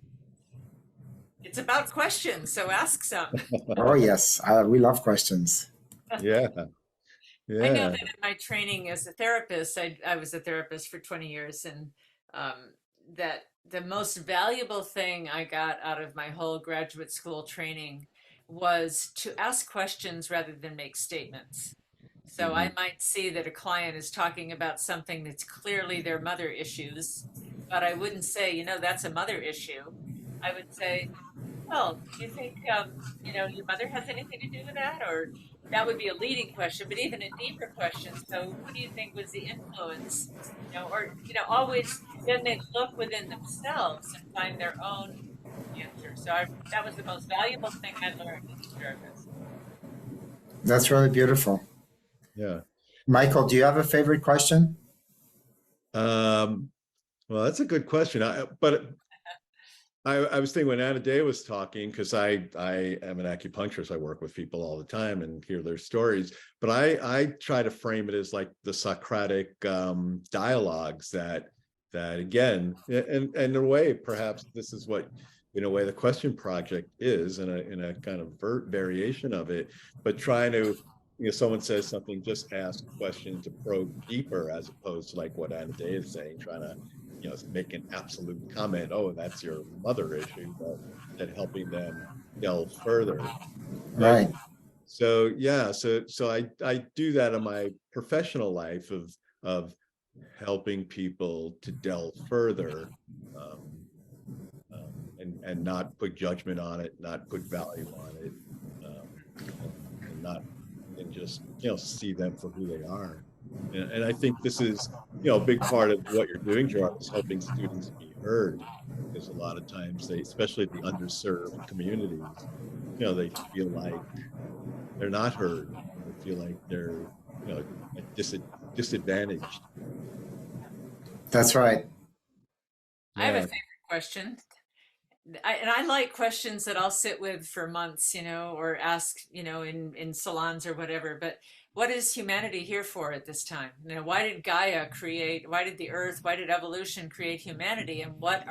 It's about questions, so ask some. Oh yes, we love questions. Yeah. I know that in my training as a therapist, I was a therapist for 20 years, and that the most valuable thing I got out of my whole graduate school training was to ask questions rather than make statements. So I might see that a client is talking about something that's clearly their mother issues, but I wouldn't say, that's a mother issue. I would say, well, do you think, your mother has anything to do with that? Or that would be a leading question, but even a deeper question. So who do you think was the influence? Always then they look within themselves and find their own answer. So that was the most valuable thing I learned as a therapist. That's really beautiful. Yeah. Michael, do you have a favorite question? Well, that's a good question. I was thinking when Anna Day was talking, because I am an acupuncturist, I work with people all the time and hear their stories, but I try to frame it as like the Socratic dialogues that again, and in a way, perhaps this is what, in a way, the question project is, in a kind of variation of it, but trying to, someone says something, just ask questions to probe deeper, as opposed to like what Anna Day is saying, trying to make an absolute comment, oh, that's your mother issue, but then helping them delve further. Right. So yeah, so I do that in my professional life of helping people to delve further, and not put judgment on it, not put value on it, and just see them for who they are. And I think this is, a big part of what you're doing, Gerard, is helping students be heard. Because a lot of times especially the underserved communities, they feel like they're not heard. They feel like they're, disadvantaged. That's right. I have a favorite question. I like questions that I'll sit with for months, or ask, in salons or whatever. But what is humanity here for at this time? Why did Gaia create? Why did the Earth? Why did evolution create humanity? And what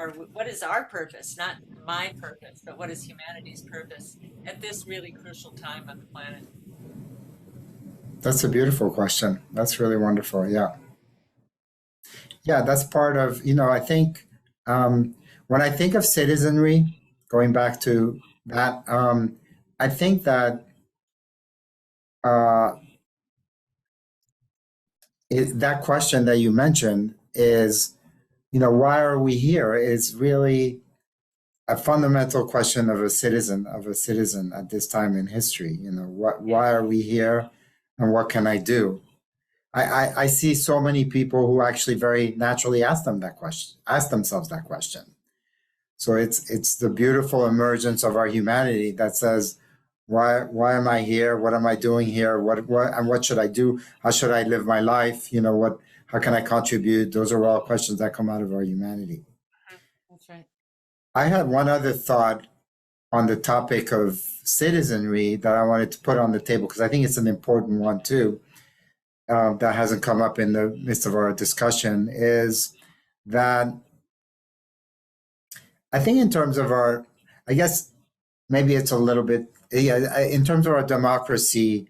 is our purpose? Not my purpose, but what is humanity's purpose at this really crucial time on the planet? That's a beautiful question. That's really wonderful. Yeah. Yeah, that's part of, I think when I think of citizenry, going back to that, I think that that question that you mentioned is, why are we here, is really a fundamental question of a citizen at this time in history. Why are we here, and what can I do? I see so many people who actually very naturally ask themselves that question. So it's the beautiful emergence of our humanity that says, why am I here? What am I doing here? What should I do? How should I live my life? How can I contribute? Those are all questions that come out of our humanity. That's right. I had one other thought on the topic of citizenry that I wanted to put on the table, because I think it's an important one too, that hasn't come up in the midst of our discussion, is that I think in terms of I guess maybe it's a little bit in terms of our democracy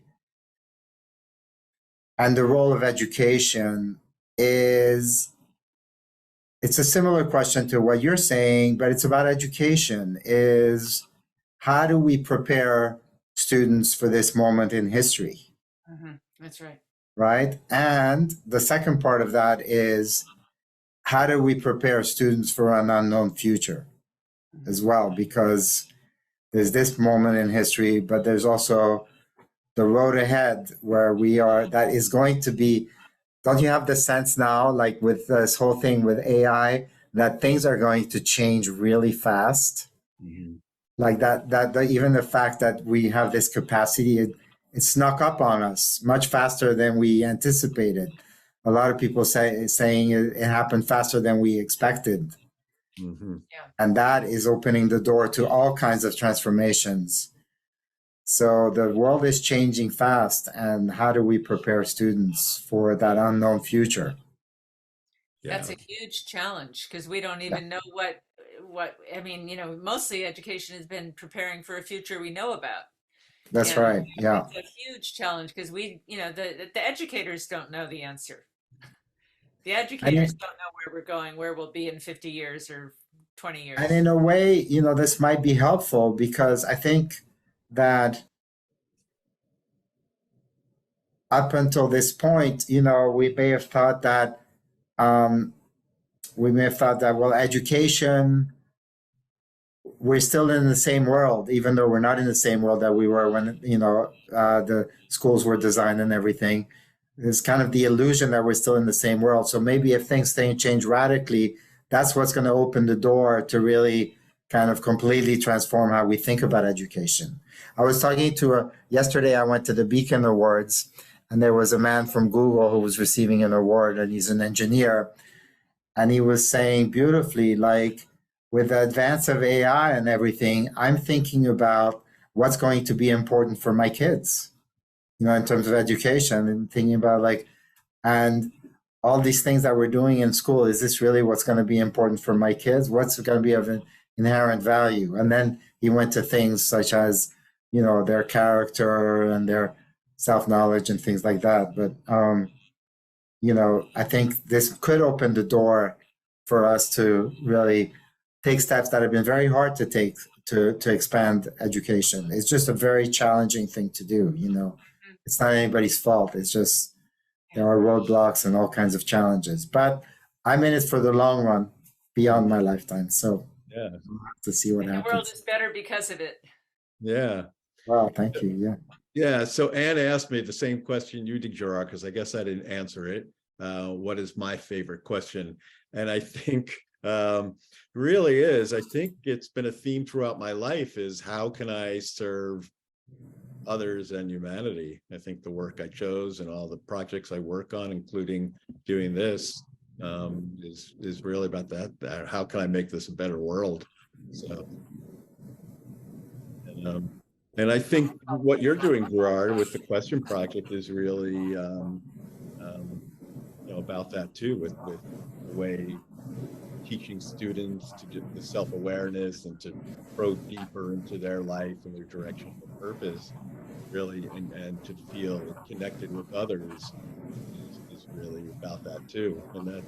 and the role of education it's a similar question to what you're saying, but it's about education. Is how do we prepare students for this moment in history? That's right. Right? And the second part of that is how do we prepare students for an unknown future as well? Because there's this moment in history, but there's also the road ahead where we are, that is going to be, don't you have the sense now, like with this whole thing with AI, that things are going to change really fast? Mhm. Like that even the fact that we have this capacity, it snuck up on us much faster than we anticipated. A lot of people saying it happened faster than we expected. Mhm. And that is opening the door to all kinds of transformations. So the world is changing fast, and how do we prepare students for that unknown future? That's Yeah. a huge challenge because we don't even know what I mean, mostly education has been preparing for a future we know about. That's And right. Yeah. it's a huge challenge because the educators don't know the answer. The And educators don't know where we're going, where we'll be in 50 years or 20 and years. in a way, this might be helpful because I think that up until this point, we may have thought that um, well, education, we're still in the same world, even though we're not in the same world that we were when the schools were designed and everything. It's kind of the illusion that we're still in the same world. So maybe if things change radically, that's what's going to open the door to really kind of completely transform how we think about education. I was talking to yesterday. I went to the Beacon Awards, and there was a man from Google who was receiving an award, and he's an engineer, and he was saying beautifully, like, with the advance of AI and everything, I'm thinking about what's going to be important for my kids, in terms of education, and thinking about and all these things that we're doing in school, is this really what's going to be important for my kids? What's going to be of an inherent value? And then he went to things such as, their character and their self-knowledge and things like that. But, I think this could open the door for us to really take steps that have been very hard to take to expand education. It's just a very challenging thing to do. It's not anybody's fault. It's just there are roadblocks and all kinds of challenges. But I'm in it for the long run, beyond my lifetime. So Yeah. we'll have to see what And the world happens. is better because of it. Yeah. Well, thank you. Yeah. Yeah. So Anne asked me the same question you did, Gerard, because I guess I didn't answer it. What is my favorite question? And I think really is, I think it's been a theme throughout my life, is how can I serve others and humanity? I think the work I chose and all the projects I work on, including doing this, is really about that. How can I make this a better world? So, and I think what you're doing, Gerard, with the question project is really about that too, with the way teaching students to do the self-awareness and to probe deeper into their life and their direction and purpose, really, and to feel connected with others is really about that too. And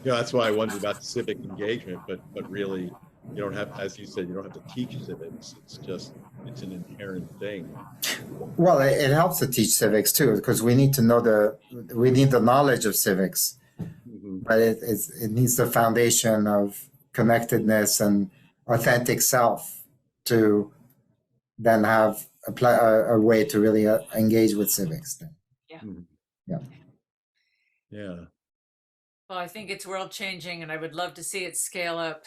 that's why I wondered about the civic engagement, but really you don't have, as you said, you don't have to teach civics. It's an inherent thing. Well, it helps to teach civics too, because we need the knowledge of civics. Mm-hmm. But it needs the foundation of connectedness and authentic self to then have a way to really engage with civics. Yeah. Mm-hmm. Yeah. Yeah. Well, I think it's world changing, and I would love to see it scale up.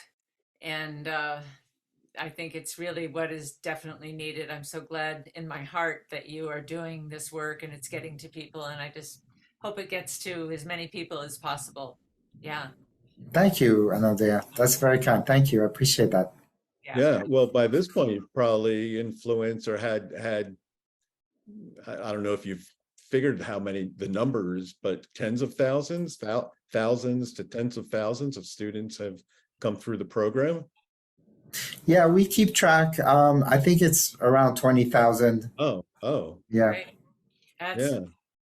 And I think it's really what is definitely needed. I'm so glad in my heart that you are doing this work and it's getting to people. And I just hope it gets to as many people as possible. Yeah. Thank you, Anodea. That's very kind. Thank you. I appreciate that. Yeah. Well, by this point, you've probably influenced or had, I don't know if you've figured how many the numbers, but tens of thousands, thousands to tens of thousands of students have come through the program. Yeah, we keep track. I think it's around 20,000. Oh, Yeah. Right. That's yeah,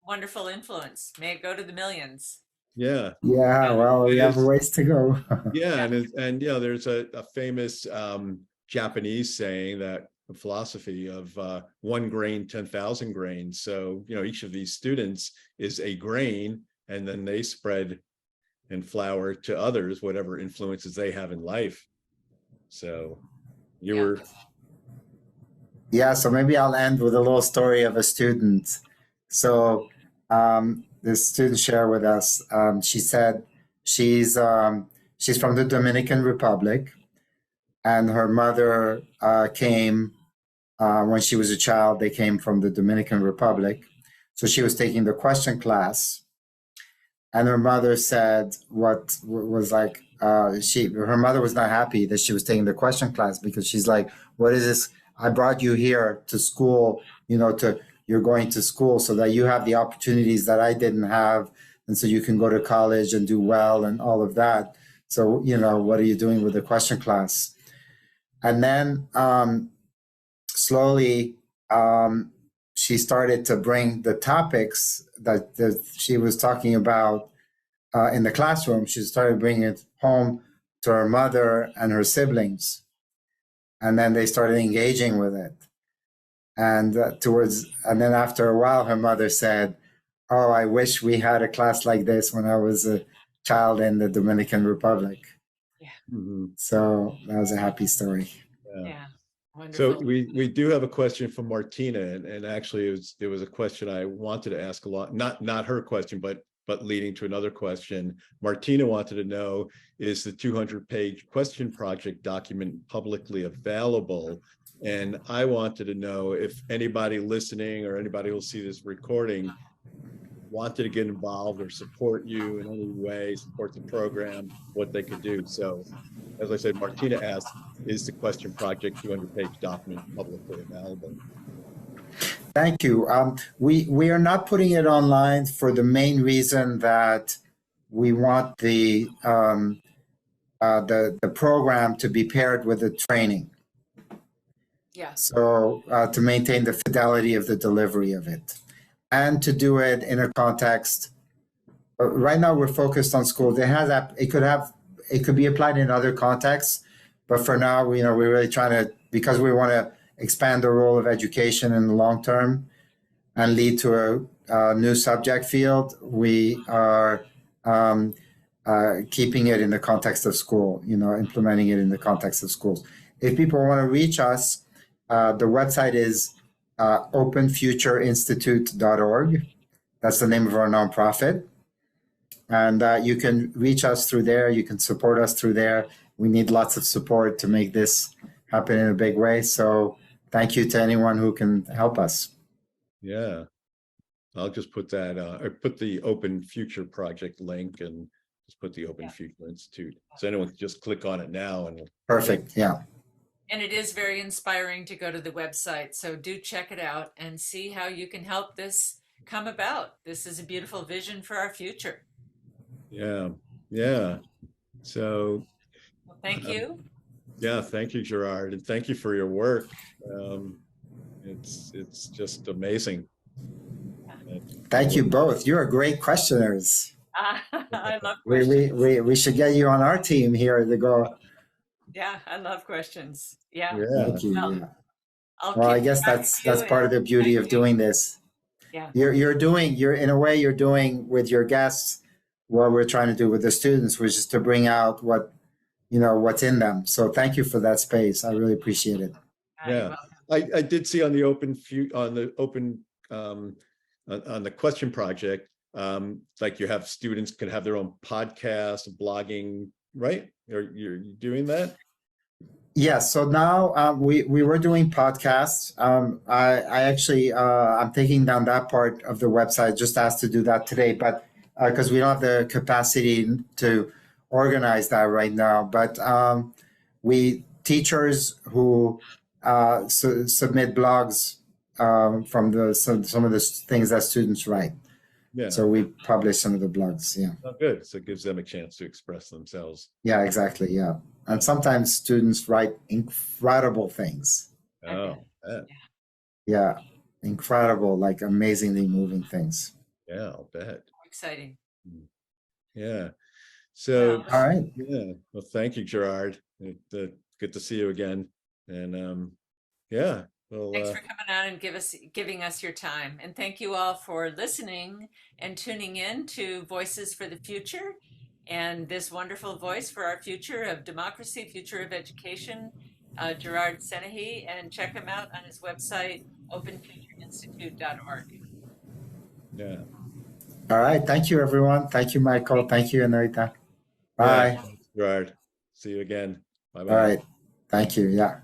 wonderful influence. May it go to the millions. yeah. Yeah, And well, we it have a is, ways to go. yeah, and there's a famous Japanese saying that the philosophy of 1 grain, 10,000 grains. So, each of these students is a grain, and then they spread and flower to others, whatever influences they have in life. So you Yeah. were, Yeah, so maybe I'll end with a little story of a student. So this student shared with us. She said she's from the Dominican Republic, and her mother came when she was a child. They came from the Dominican Republic, so she was taking the question class, and her mother said what was like her mother was not happy that she was taking the question class, because she's like, what is this? I brought you here to school, you're going to school so that you have the opportunities that I didn't have, and so you can go to college and do well and all of that. So what are you doing with the question class? And then slowly she started to bring the topics that she was talking about in the classroom. She started bringing it home to her mother and her siblings, and then they started engaging with it. And and then after a while, her mother said, "Oh, I wish we had a class like this when I was a child in the Dominican Republic." Mhm. So that was a happy story. Yeah. So Wonderful. we do have a question from Martina, and actually it was a question I wanted to ask a lot, not her question, but leading to another question. Martina wanted to know, is the 200-page question project document publicly available? And I wanted to know if anybody listening or anybody who'll see this recording wanted to get involved or support you in any way, support the program, what they could do. So, as I said, Martina asked, is the question project 200-page document publicly available? Thank you. We are not putting it online for the main reason that we want the program to be paired with the training. Yeah. So to maintain the fidelity of the delivery of it, and to do it in a context. Right now, we're focused on schools. It could be applied in other contexts, but for now, we're really trying to, because we want to expand the role of education in the long term and lead to a new subject field. We are keeping it in the context of school, implementing it in the context of schools. If people want to reach us, the website is openfutureinstitute.org. That's the name of our nonprofit. And you can reach us through there. You can support us through there. We need lots of support to make this happen in a big way. So thank you to anyone who can help us. Yeah, I'll just put that, or put the Open Future Project link, and just put the Open Future Institute. So anyone can just click on it now and. Perfect. Yeah. And it is very inspiring to go to the website. So do check it out and see how you can help this come about. This is a beautiful vision for our future. Yeah. Yeah. So. Well, thank you. Yeah. Thank you, Gerard. And thank you for your work. It's just amazing. Thank you both. You're great questioners. I love questions. We should get you on our team here to go. Yeah, I love questions. Yeah. Thank you. Well, Yeah. Well, I guess that's part of the beauty of doing this. Yeah. You're in a way you're doing with your guests what we're trying to do with the students, which is to bring out what's in them. So thank you for that space. I really appreciate it. Yeah, I did see on the open on the question project, like you have students can have their own podcast, blogging, right? You're doing that? Yes. So now we were doing podcasts. I actually I'm taking down that part of the website. Just asked to do that today, but because we don't have the capacity to organize that right now. But we teachers who submit blogs from some of the things that students write. Yeah. So we publish some of the blogs. Yeah. Oh, good. So it gives them a chance to express themselves. Yeah, exactly. Yeah. And sometimes students write incredible things. Oh, bet. Yeah, incredible, like amazingly moving things. Yeah, I'll bet. Exciting. Yeah. So, All right. yeah. Well, thank you, Gerard. Good to see you again. And yeah, well, Thanks for coming on and giving us your time. And thank you all for listening and tuning in to Voices for the Future and this wonderful voice for our future of democracy, future of education, Gerard Senehi, and check him out on his website, openfutureinstitute.org. yeah. All right. Thank you, everyone. Thank you, Michael. Thank you, Anita. Bye. Yeah, Gerard. See you again. Bye All bye. right. Thank you. Yeah.